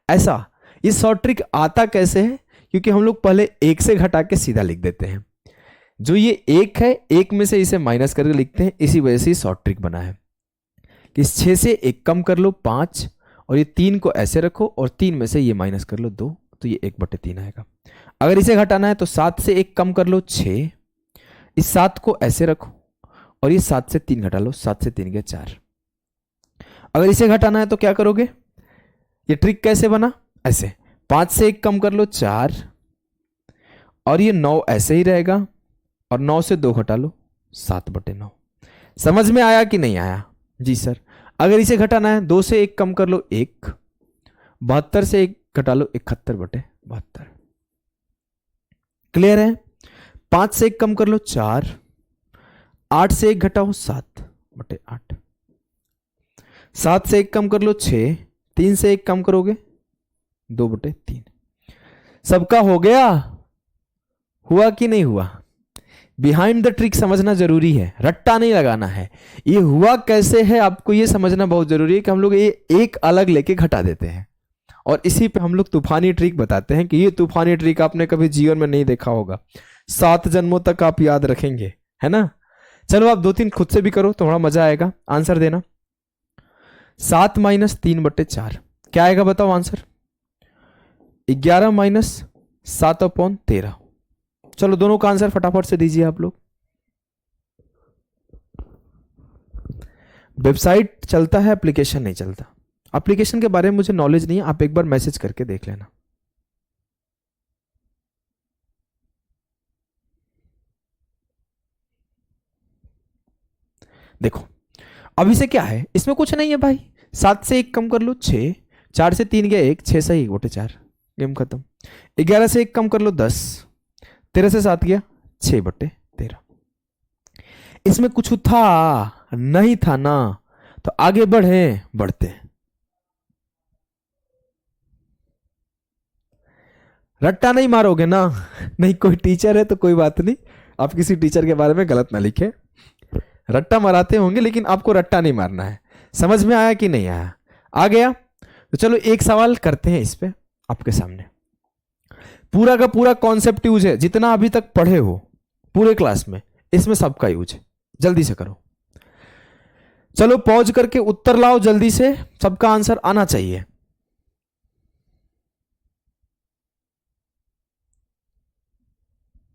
ऐसा ये शॉर्ट ट्रिक आता कैसे है, क्योंकि हम लोग पहले 1 से घटा के सीधा लिख देते हैं। जो ये 1 है, 1 में से इसे माइनस करके लिखते हैं, इसी वजह से शॉर्ट ट्रिक बना है कि इस 6 से 1 कम कर लो 5, और ये 3 को ऐसे रखो और 3 में से ये माइनस कर लो 2, तो ये 1/3 आएगा। अगर इसे घटाना है तो 7 से 1 कम कर लो 6, इस 7 को ऐसे रखो और ये 7 से 3 घटा लो, 7 से 3 गया 4। अगर इसे घटाना है तो क्या करोगे, ये ट्रिक कैसे बना, ऐसे 5 से 1 कम कर लो 4, और ये 9 ऐसे ही रहेगा, और 9 से 2 घटा लो 7/9। समझ में आया कि नहीं आया? जी सर। अगर इसे घटाना है 2 से 1 कम कर लो 1, 72 से 1 घटा लो 71/72। क्लियर है? 5 से 1 कम कर लो 4, 8 से 1 घटाओ 7/8, 7 से 1 कम कर लो 6, 3 से 1 कम करोगे 2/3। सबका हो गया? हुआ कि नहीं हुआ? बिहाइंड द ट्रिक समझना जरूरी है, रट्टा नहीं लगाना है। ये हुआ कैसे है आपको ये समझना बहुत जरूरी है कि हम लोग ये एक अलग लेके घटा देते हैं, और इसी पे हम लोग तूफानी ट्रिक बताते हैं कि ये तूफानी ट्रिक आपने कभी जीवन में नहीं देखा होगा, 7 जन्मों तक आप याद रखेंगे, है ना? चलो आप 2-3 खुद से भी करो, थोड़ा मजा आएगा। आंसर देना। 7 - 3/4 क्या आएगा बताओ आंसर? 11 - 7/13। चलो दोनों का आंसर फटाफट से दीजिए आप लोग। वेबसाइट चलता है, एप्लीकेशन नहीं चलता। एप्लीकेशन के बारे में मुझे नॉलेज नहीं है, आप एक बार मैसेज करके देख लेना। देखो अब इसे क्या है, इसमें कुछ नहीं है भाई। 7 से 1 कम कर लो 6, 4 से 3 गया 1, 6 से 1/4, गेम खत्म। 11 से 1 कम कर लो 10, 13 से 7 गया 6/13। इसमें कुछ था नहीं था ना, तो आगे बढ़े बढ़ते। रट्टा नहीं मारोगे ना? नहीं, कोई टीचर है तो कोई बात नहीं, आप किसी टीचर के बारे में गलत ना लिखे। रट्टा मराते होंगे लेकिन आपको रट्टा नहीं मारना है। समझ में आया कि नहीं आया? आ गया? तो चलो एक सवाल करते हैं इस पे आपके सामने। पूरा का पूरा कॉन्सेप्ट यूज है, जितना अभी तक पढ़े हो पूरे क्लास में, इसमें सबका यूज है। जल्दी से करो। चलो पॉज करके उत्तर लाओ जल्दी से, सबका आंसर आना चाहिए।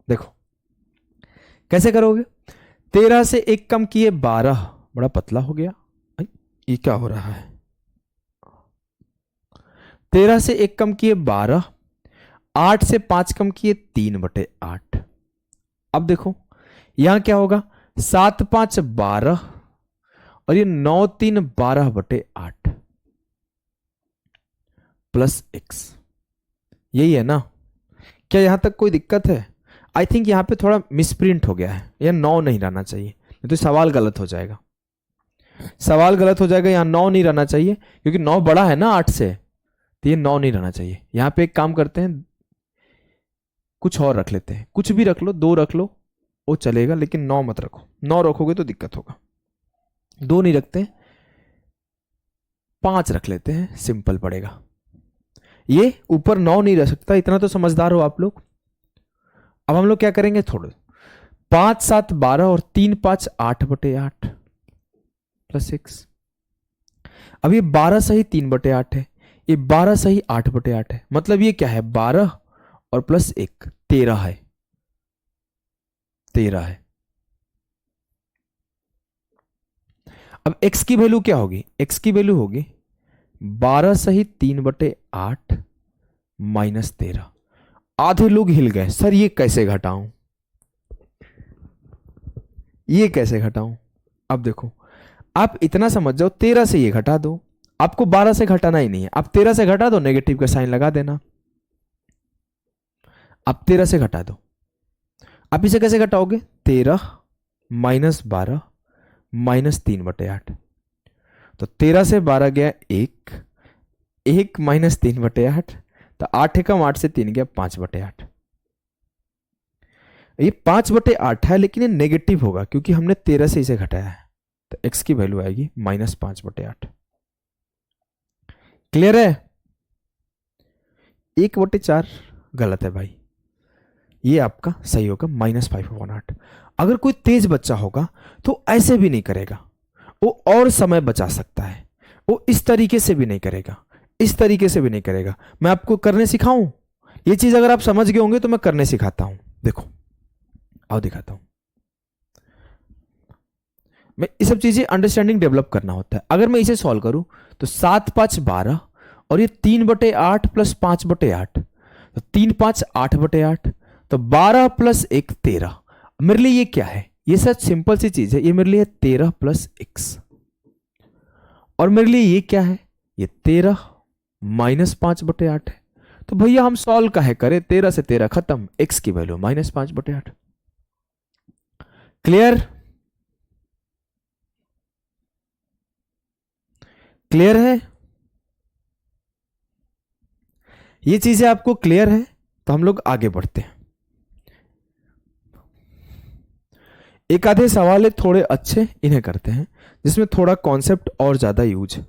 देखो कैसे करोगे। 13 से 1 कम किए 12, बड़ा पतला हो गया। ये क्या हो रहा है? 13 से 1 कम किए 12, 8 से 5 कम किए 3/8। अब देखो यहां क्या होगा, 7 - 5 = 12, और ये 9 - 3 = 12/8 प्लस x। यही है ना? क्या यहां तक कोई दिक्कत है? आई थिंक यहां पे थोड़ा मिसप्रिंट हो गया है, यह 9 नहीं रहना चाहिए, नहीं तो सवाल गलत हो जाएगा। सवाल गलत हो जाएगा, यहां 9 नहीं रहना चाहिए, क्योंकि 9 बड़ा है ना 8 से, तो ये 9 नहीं रहना चाहिए। यहां पे एक काम करते हैं, कुछ और रख लेते हैं, कुछ भी रख लो, 2 रख लो वो चलेगा, लेकिन 9 मत रखो। 9 रखोगे तो दिक्कत होगा। 2 नहीं रखते, 5 रख लेते हैं, सिंपल पड़ेगा। ये ऊपर 9 नहीं रह सकता, इतना तो समझदार हो आप लोग। अब हम लोग क्या करेंगे, थोड़े 5 - 7 = 12 और 3 - 5 = 8/8 प्लस x। अब ये 12 सही 3/8 है, ये 12 सही 8/8 है, मतलब ये क्या है, 12 और प्लस 1 13 है। 13 है। अब x की वैल्यू क्या होगी? x की वैल्यू होगी 12 सही 3/8 माइनस 13। आधे लोग हिल गए, सर ये कैसे घटाऊं, ये कैसे घटाऊं? अब देखो आप इतना समझ जाओ, 13 से ये घटा दो, आपको 12 से घटाना ही नहीं है, आप 13 से घटा दो, नेगेटिव का साइन लगा देना। आप 13 से घटा दो। आप इसे कैसे घटाओगे? 13 - 12 - 3/8। तो 13 से 12 गया 1, 1 - 3/8, तो 8 एकम 8 से 3 गया 5/8। ये 5/8 है, लेकिन ये नेगेटिव होगा क्योंकि हमने 13 से इसे घटाया है, तो x की वैल्यू आएगी -5/8। क्लियर है? 1/4 गलत है भाई, ये आपका सही होगा -5/8। अगर कोई तेज बच्चा होगा तो ऐसे भी नहीं करेगा, वो और समय बचा सकता है, वो इस तरीके से भी नहीं करेगा, इस तरीके से भी नहीं करेगा। मैं आपको करने सिखाऊं? ये चीज अगर आप समझ गए होंगे तो मैं करने सिखाता हूं। देखो आओ दिखाता हूं। मैं ये सब चीजें अंडरस्टैंडिंग डेवलप करना होता है। अगर मैं इसे सॉल्व करूं तो 7 - 5 = 12 और ये 3/8 प्लस 5/8, तो 3 - 5 = 8/8, तो 12 प्लस 1 13। मेरे लिए ये क्या है? ये सच सिंपल सी चीज है, ये मेरे लिए 13 प्लस x। और मेरे लिए ये क्या है? ये 13 माइनस 5/8 है। तो भैया हम सॉल्व काहे करें, 13 से 13 खत्म, x की वैल्यू माइनस 5/8। क्लियर? क्लियर है? ये चीजें आपको क्लियर है? तो हम लोग आगे बढ़ते हैं। एक आधे सवाल है थोड़े अच्छे, इन्हें करते हैं जिसमें थोड़ा कॉन्सेप्ट और ज्यादा यूज।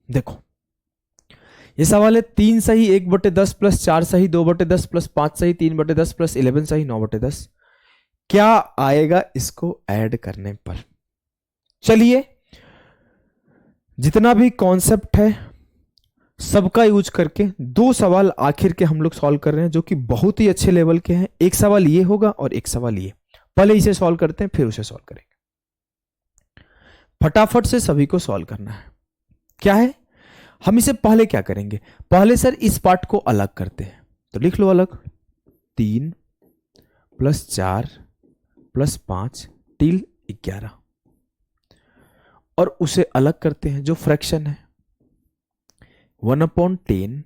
देखो ये सवाल है 3 सही 1/10 प्लस 4 सही 2/10 प्लस 5 सही 3/10 प्लस 11 सही 9/10। क्या आएगा इसको ऐड करने पर? चलिए जितना भी कॉन्सेप्ट है सबका यूज करके दो सवाल आखिर के हम लोग सॉल्व कर रहे हैं जो कि बहुत ही अच्छे लेवल के हैं। एक सवाल ये होगा और एक सवाल ये। पहले इसे सॉल्व करते हैं फिर उसे सॉल्व करेंगे। फटाफट से सभी को सॉल्व करना है। क्या है? हम इसे पहले क्या करेंगे? पहले सर इस पार्ट को अलग करते हैं, तो लिख लो अलग। 3 प्लस 4 प्लस 5 टिल 11 और उसे अलग करते हैं जो फ्रैक्शन है 1/10।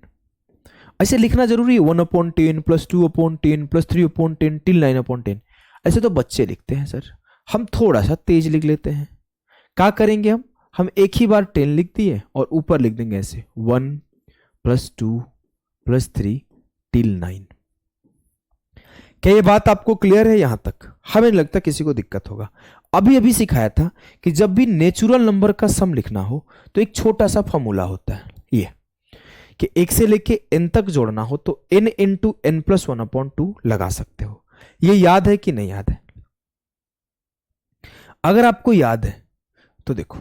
ऐसे लिखना जरूरी है 1/10 प्लस 2/10 प्लस 3/10 टिल 9/10। ऐसे तो बच्चे लिखते हैं सर, हम थोड़ा सा तेज लिख लेते हैं। क्या करेंगे हम एक ही बार 10 लिख दिए और ऊपर लिख देंगे ऐसे 1 प्लस 2 प्लस 3 टिल 9। क्या ये बात आपको क्लियर है? यहां तक हमें नहीं लगता किसी को दिक्कत होगा। अभी अभी सिखाया था कि जब भी नेचुरल नंबर का सम लिखना हो तो एक छोटा सा फॉर्मूला होता है ये कि 1 से लेके n तक जोड़ना हो तो n इंटू n प्लस 1/2 लगा सकते हो। ये याद है कि नहीं याद है? अगर आपको याद है तो देखो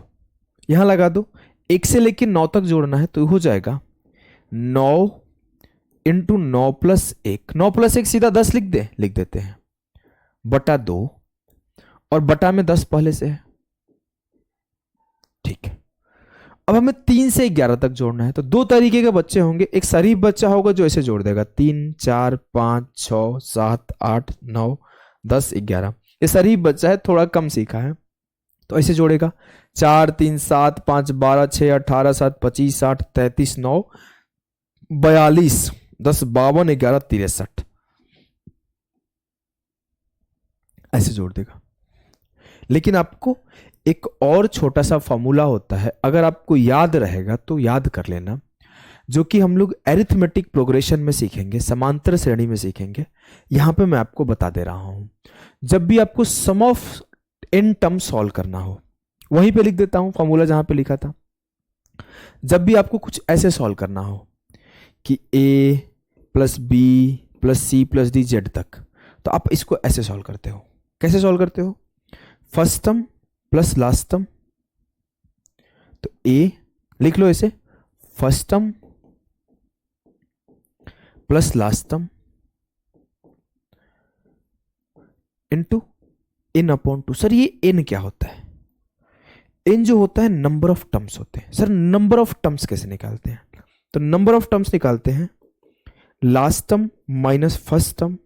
यहां लगा दो। 1 से लेके 9 तक जोड़ना है तो हो जाएगा 9 इंटू 9 प्लस 1। 9 प्लस 1 सीधा 10 लिख देते हैं बटा 2 और बटा में 10 पहले से है। ठीक है, अब हमें 3 से 11 तक जोड़ना है तो दो तरीके के बच्चे होंगे। एक शरीफ बच्चा होगा जो ऐसे जोड़ देगा 3 4 5 6 7 8 9 10 11। ये शरीफ बच्चा है, थोड़ा कम सीखा है तो ऐसे जोड़ेगा 4 3 7 5 12 6 18 7 25 60 33 9 42 10 52 11 63 ऐसे जोड़ देगा। लेकिन आपको एक और छोटा सा फॉर्मूला होता है, अगर आपको याद रहेगा तो याद कर लेना, जो कि हम लोग एरिथमेटिक प्रोग्रेशन में सीखेंगे, समांतर श्रेणी में सीखेंगे। यहां पे मैं आपको बता दे रहा हूं। जब भी आपको सम ऑफ n टर्म सॉल्व करना हो, वहीं पे लिख देता हूं फॉर्मूला जहां पे लिखा था। जब भी आपको कुछ ऐसे सॉल्व करना हो कि a plus B plus C plus D Z तक, तो आप इसको ऐसे सॉल्व करते हो। कैसे सॉल्व करते हो? First term plus last term, तो a लिख लो ऐसे, first term plus last term into n/2। Sir ये n क्या होता है? n जो होता है नंबर ऑफ टर्म्स होते हैं। सर नंबर ऑफ टर्म्स कैसे निकालते हैं? तो नंबर ऑफ टर्म्स निकालते हैं last term minus first term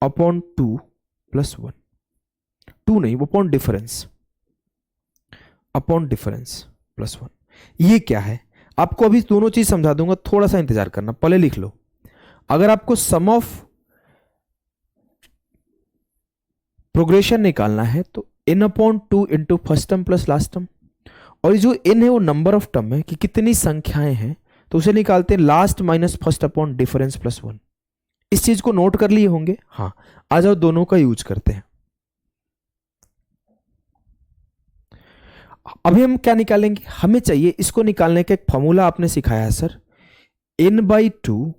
upon 2 plus 1। 2 नहीं, वो अपॉन डिफरेंस प्लस 1। ये क्या है? आपको अभी दोनों चीज समझा दूंगा, थोड़ा सा इंतजार करना। पहले लिख लो, अगर आपको सम ऑफ प्रोग्रेशन निकालना है तो n/2 into first term plus last term, और ये जो n है वो नंबर ऑफ टर्म है कि कितनी संख्याएं हैं, तो उसे निकालते हैं last minus first upon difference plus 1। इस चीज को नोट कर लिए होंगे। हाँ, आ जाओ दोनों का यूज करते हैं। अभी हम क्या निकालेंगे? हमें चाहिए, इसको निकालने का एक फॉर्मूला आपने सिखाया है sir, n/2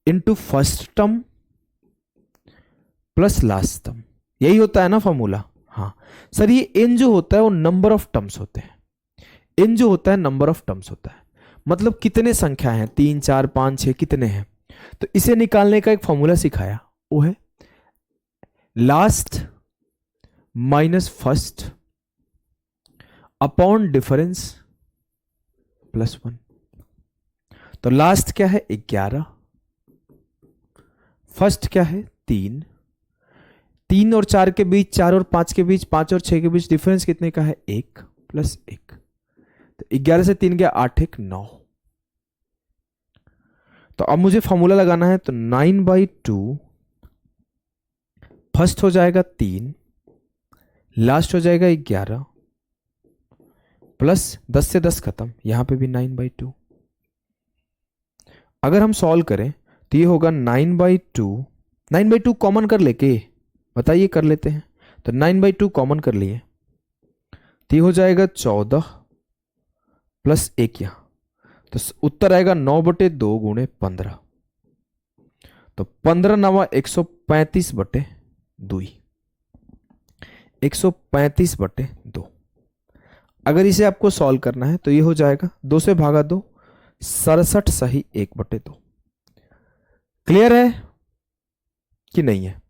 into first term plus last term. यही होता है ना फॉर्मूला? हाँ सर, ये n जो होता है वो नंबर ऑफ टर्म्स होते हैं। n जो होता है नंबर ऑफ टर्म्स होता है, मतलब कितने संख्या हैं, 3 4 5 6 कितने हैं। तो इसे निकालने का एक फॉर्मूला सिखाया, वो है last minus first upon difference plus 1। तो लास्ट क्या है? 11 फर्स्ट क्या है 3, 3 और 4 के बीच, 4 और 5 के बीच, 5 और 6 के बीच डिफरेंस कितने का है 1 + 1, तो 11 से 3 गया 8, 1 9। तो अब मुझे फॉर्मूला लगाना है, तो 9/2 फर्स्ट हो जाएगा 3, लास्ट हो जाएगा 11 प्लस 10 से 10 खत्म, यहां पे भी 9/2। अगर हम सॉल्व करें तो ये होगा 9/2, 9/2 कॉमन कर लेके बताइए, कर लेते हैं। तो 9/2 कॉमन कर लिए तो ये हो जाएगा 14 प्लस 1 यहां, तो उत्तर आएगा 9/2 गुणे 15, तो 15 9 135/2, 135/2। अगर इसे आपको सॉल्व करना है तो ये हो जाएगा 2 से भागा 2, 67 सही 1/2। क्लियर है कि नहीं है?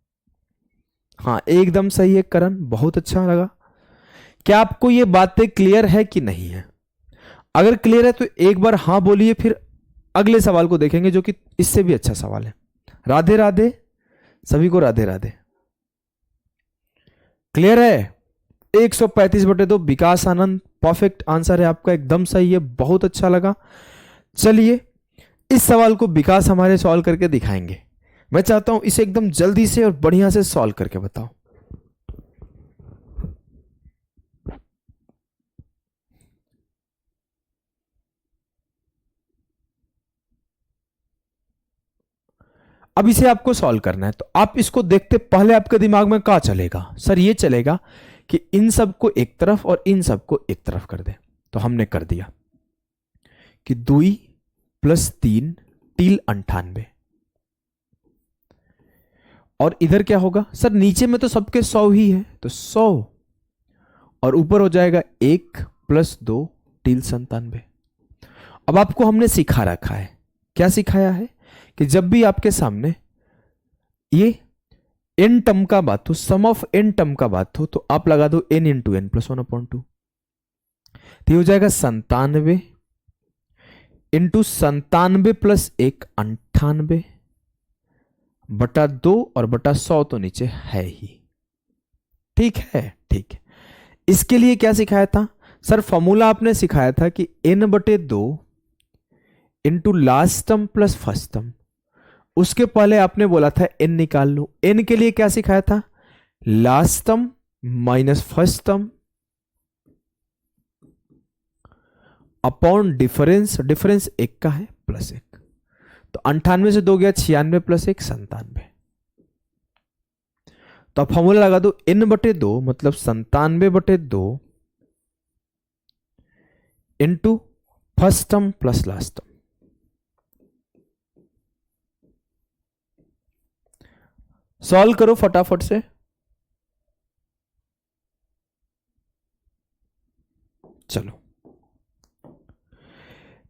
हाँ एकदम सही है करण, बहुत अच्छा लगा। क्या आपको ये बातें क्लियर है कि नहीं है? अगर क्लियर है तो एक बार हाँ बोलिए, फिर अगले सवाल को देखेंगे जो कि इससे भी अच्छा सवाल है। राधे राधे, सभी को राधे राधे। क्लियर है? 135/2 विकास आनंद, परफेक्ट आंसर है आपका, एकदम सही है, बहुत अच्छा लगा। चलिए इस सवाल को विकास हमारे सॉल्व करके दिखाएंगे। मैं चाहता हूं इसे एकदम जल्दी से और बढ़िया से सॉल्व करके बताओ। अब इसे आपको सॉल्व करना है, तो आप इसको देखते पहले आपके दिमाग में क्या चलेगा? सर ये चलेगा कि इन सबको एक तरफ और इन सबको एक तरफ कर दे। तो हमने कर दिया कि 2 + 3 = 98, और इधर क्या होगा? सर नीचे में तो सबके 100 ही है, तो 100, और ऊपर हो जाएगा 1 + 2 = 97। अब आपको हमने सिखा रखा है, क्या सिखाया है कि जब भी आपके सामने ये n टर्म का बात हो, सम ऑफ n टर्म का बात हो, तो आप लगा दो n × n + 1/2, तो हो जाएगा 97 × 97 + 1 98/2, और बटा 100 तो नीचे है ही। ठीक है, ठीक है। इसके लिए क्या सिखाया था? सर फॉर्मूला आपने सिखाया था कि n/2 × last term + first term, उसके पहले आपने बोला था n निकाल लो। n के लिए क्या सिखाया था? Last term minus first term upon difference, difference 1 का है +1, तो 98 से 2 गया 96 + 1 97। तो आप फॉर्मूला लगा दो n/2 मतलब 97/2 into first term plus last term. Solve करो फटाफट से। चलो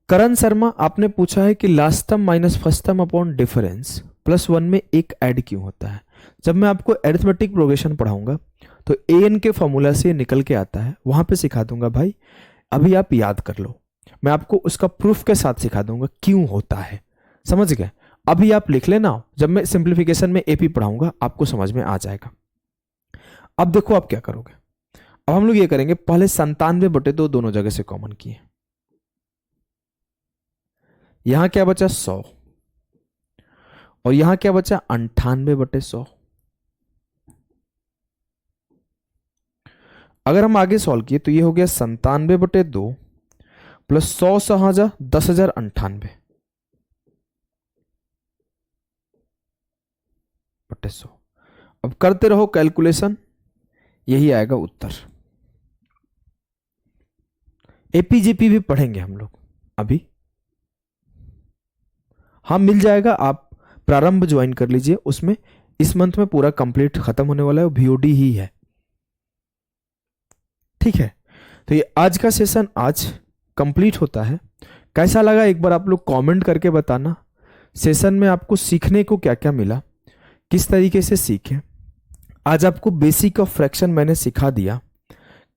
करण शर्मा, आपने पूछा है कि last term minus first term upon difference +1 में एक ऐड क्यों होता है? जब मैं आपको अरिथमेटिक प्रोग्रेशन पढ़ाऊंगा तो an के फॉर्मूला से निकल के आता है, वहां पे सिखा दूंगा भाई, अभी आप याद कर लो। मैं आपको उसका प्रूफ के साथ सिखा दूंगा क्यों होता है, समझ गए? अभी आप लिख लेना, जब मैं सिंप्लीफिकेशन में एपी पढ़ाऊंगा आपको समझ में आ जाएगा। अब देखो आप क्या करोगे। अब हम लोग ये करेंगे, पहले 97/2 दोनों जगह से कॉमन किए, यहां क्या बचा 100, और यहां क्या बचा 98/100। अगर हम आगे सॉल्व किए तो ये हो गया 97/2 प्लस 100 से 10,098/100। अब करते रहो कैलकुलेशन, यही आएगा उत्तर। एपीजीपी भी पढ़ेंगे हम लोग अभी, हाँ मिल जाएगा, आप प्रारंभ ज्वाइन कर लीजिए, उसमें इस मंथ में पूरा कंप्लीट खत्म होने वाला है, वीओडी ही है। ठीक है, तो ये आज का सेशन आज कंप्लीट होता है। कैसा लगा एक बार आप लोग कमेंट करके बताना। सेशन में आपको सीखने को क्या क्या मिला, किस तरीके से सीखे। आज आपको बेसिक ऑफ फ्रैक्शन मैंने सिखा दिया।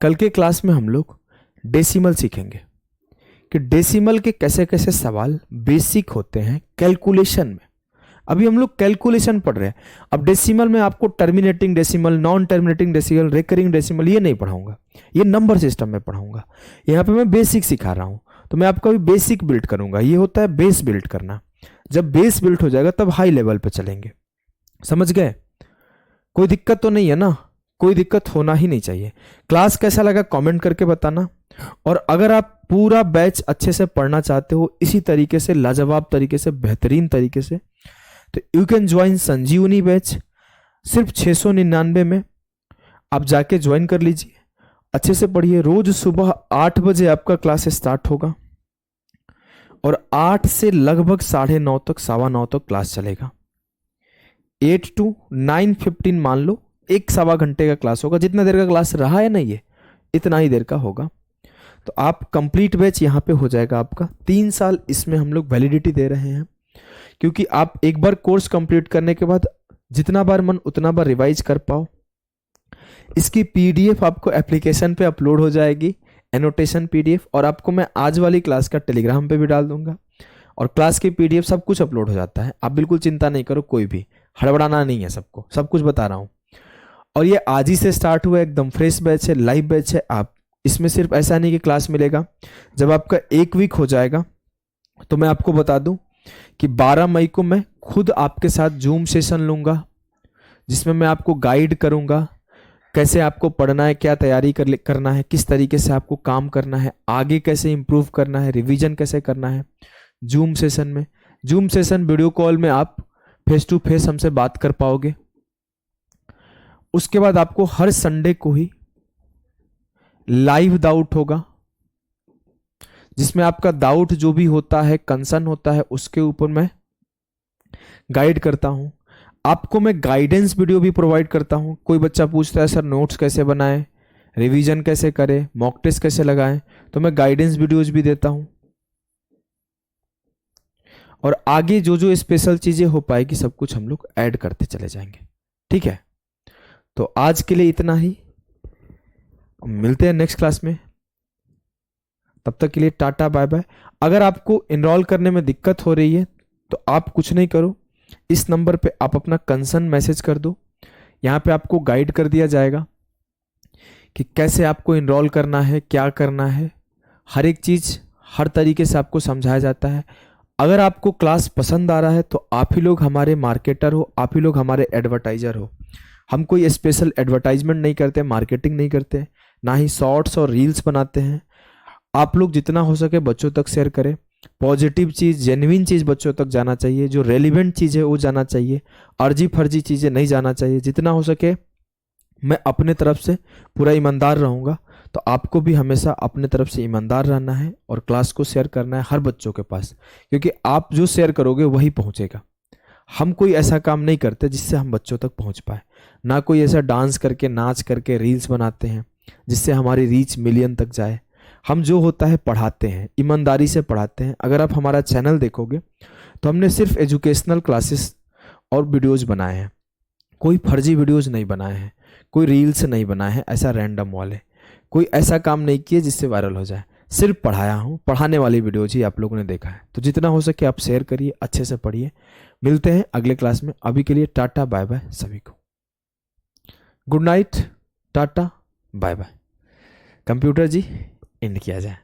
कल के क्लास में हम लोग डेसिमल सीखेंगे कि डेसिमल के कैसे कैसे सवाल बेसिक होते हैं कैलकुलेशन में। अभी हम लोग कैलकुलेशन पढ़ रहे हैं। अब डेसिमल में आपको terminating decimal, non terminating decimal, recurring decimal ये नहीं पढ़ाऊंगा, ये नंबर सिस्टम में पढ़ाऊंगा। यहाँ पे मैं बेसिक सिखा रहा हूँ, तो मैं आपका भी बेसिक बिल्ड करूंगा। ये होता है बेस बिल्ड करना। जब बेस बिल्ड हो जाएगा तब हाई लेवल पे चलेंगे। समझ गए? कोई दिक्कत तो नहीं है ना? कोई दिक्कत होना ही नहीं चाहिए। क्लास कैसा लगा कमेंट करके बताना। और अगर आप पूरा बैच अच्छे से पढ़ना चाहते हो, इसी तरीके से लाजवाब तरीके से, बेहतरीन तरीके से, तो you can join Sanjeevani batch. सिर्फ 699 में आप जाके ज्वाइन कर लीजिए। अच्छे से पढ़िए। रोज सुबह 8 बजे आपका क्लास स्टार्ट होगा और 8 से लगभग 9:30 तक, 9:15 तक क्लास चलेगा। 8 to 9:15 मान लो, 1-1.25 घंटे का क्लास होगा। जितना देर का क्लास रहा है ना, ये इतना ही देर का होगा। तो आप कंप्लीट बैच यहाँ पे हो जाएगा आपका। 3 साल इसमें हम लोग वैलिडिटी दे रहे हैं, क्योंकि आप एक बार कोर्स कंप्लीट करने के बाद जितना बार मन उतना बार रिवाइज कर पाओ। इसकी पीडीएफ आपको एप्लीकेशन पे अपलोड हो जाएगी, एनोटेशन पीडीएफ, और आपको मैं आज वाली क्लास का टेलीग्राम पे भी डाल दूंगा। और क्लास की पीडीएफ सब कुछ अपलोड हो जाता है। आप बिल्कुल चिंता नहीं करो, कोई भी हड़बड़ाना नहीं है, सबको सब कुछ बता रहा हूँ। और ये आज ही से स्टार्ट हुआ, एकदम फ्रेश बैच है, लाइव बैच है। आप इसमें सिर्फ ऐसा नहीं कि क्लास मिलेगा। जब आपका 1 वीक हो जाएगा तो मैं आपको बता दूं कि 12 मई को मैं खुद आपके साथ जूम सेशन लूंगा, जिसमें मैं आपको गाइड करूंगा कैसे आपको पढ़ना है, क्या तैयारी करना है, किस तरीके से आपको काम करना है, आगे कैसे इंप्रूव करना है, रिवीजन कैसे करना है जूम सेशन में। जूम सेशन वीडियो कॉल में आप फेस टू फेस हमसे बात कर पाओगे। उसके बाद आपको हर संडे को ही लाइव डाउट होगा, जिसमें आपका डाउट जो भी होता है, कंसर्न होता है, उसके ऊपर मैं गाइड करता हूं। आपको मैं गाइडेंस वीडियो भी प्रोवाइड करता हूं। कोई बच्चा पूछता है सर नोट्स कैसे बनाएं, रिवीजन कैसे करें, मॉक टेस्ट कैसे लगाएं, तो मैं गाइडेंस वीडियोज भी देता हूं। और आगे जो जो स्पेशल चीजें हो पाएगी सब कुछ हम लोग ऐड करते चले जाएंगे। ठीक है, तो आज के लिए इतना ही। मिलते हैं नेक्स्ट क्लास में। तब तक के लिए टाटा बाय बाय। अगर आपको इनरोल करने में दिक्कत हो रही है तो आप कुछ नहीं करो, इस नंबर पे आप अपना कंसर्न मैसेज कर दो। यहाँ पे आपको गाइड कर दिया जाएगा कि कैसे आपको इनरोल करना है, क्या करना है, हर एक चीज़ हर तरीके से आपको समझाया जाता है। अगर आपको क्लास पसंद आ रहा है तो आप ही लोग हमारे मार्केटर हो, आप ही लोग हमारे एडवर्टाइजर हो। हम कोई स्पेशल एडवर्टाइजमेंट नहीं करते, मार्केटिंग नहीं करते, ना ही शॉर्ट्स और रील्स बनाते हैं। आप लोग जितना हो सके बच्चों तक शेयर करें। पॉजिटिव चीज़, जेन्युइन चीज़ बच्चों तक जाना चाहिए, जो रेलिवेंट चीज़ है वो जाना चाहिए, अर्जी फर्जी चीज़ें नहीं जाना चाहिए। जितना हो सके मैं अपने तरफ से पूरा ईमानदार रहूँगा, तो आपको भी हमेशा अपने तरफ से ईमानदार रहना है और क्लास को शेयर करना है हर बच्चों के पास, क्योंकि आप जो शेयर करोगे वही पहुँचेगा। हम कोई ऐसा काम नहीं करते जिससे हम बच्चों तक पहुँच पाए, ना कोई ऐसा डांस करके, नाच करके रील्स बनाते हैं जिससे हमारी रीच मिलियन तक जाए। हम जो होता है पढ़ाते हैं, ईमानदारी से पढ़ाते हैं। अगर आप हमारा चैनल देखोगे तो हमने सिर्फ एजुकेशनल क्लासेस और वीडियोज़ बनाए हैं, कोई फर्जी वीडियोज़ नहीं बनाए हैं, कोई रील्स नहीं बनाए हैं ऐसा रैंडम वाले, कोई ऐसा काम नहीं किए जिससे वायरल हो जाए। सिर्फ पढ़ाया हूँ, पढ़ाने वाली वीडियोज ही आप लोगों ने देखा है। तो जितना हो सके आप शेयर करिए, अच्छे से पढ़िए। मिलते हैं अगले क्लास में। अभी के लिए टाटा बाय बाय सभी को। Good night, tata bye bye. Computer जी एंड किया जाए।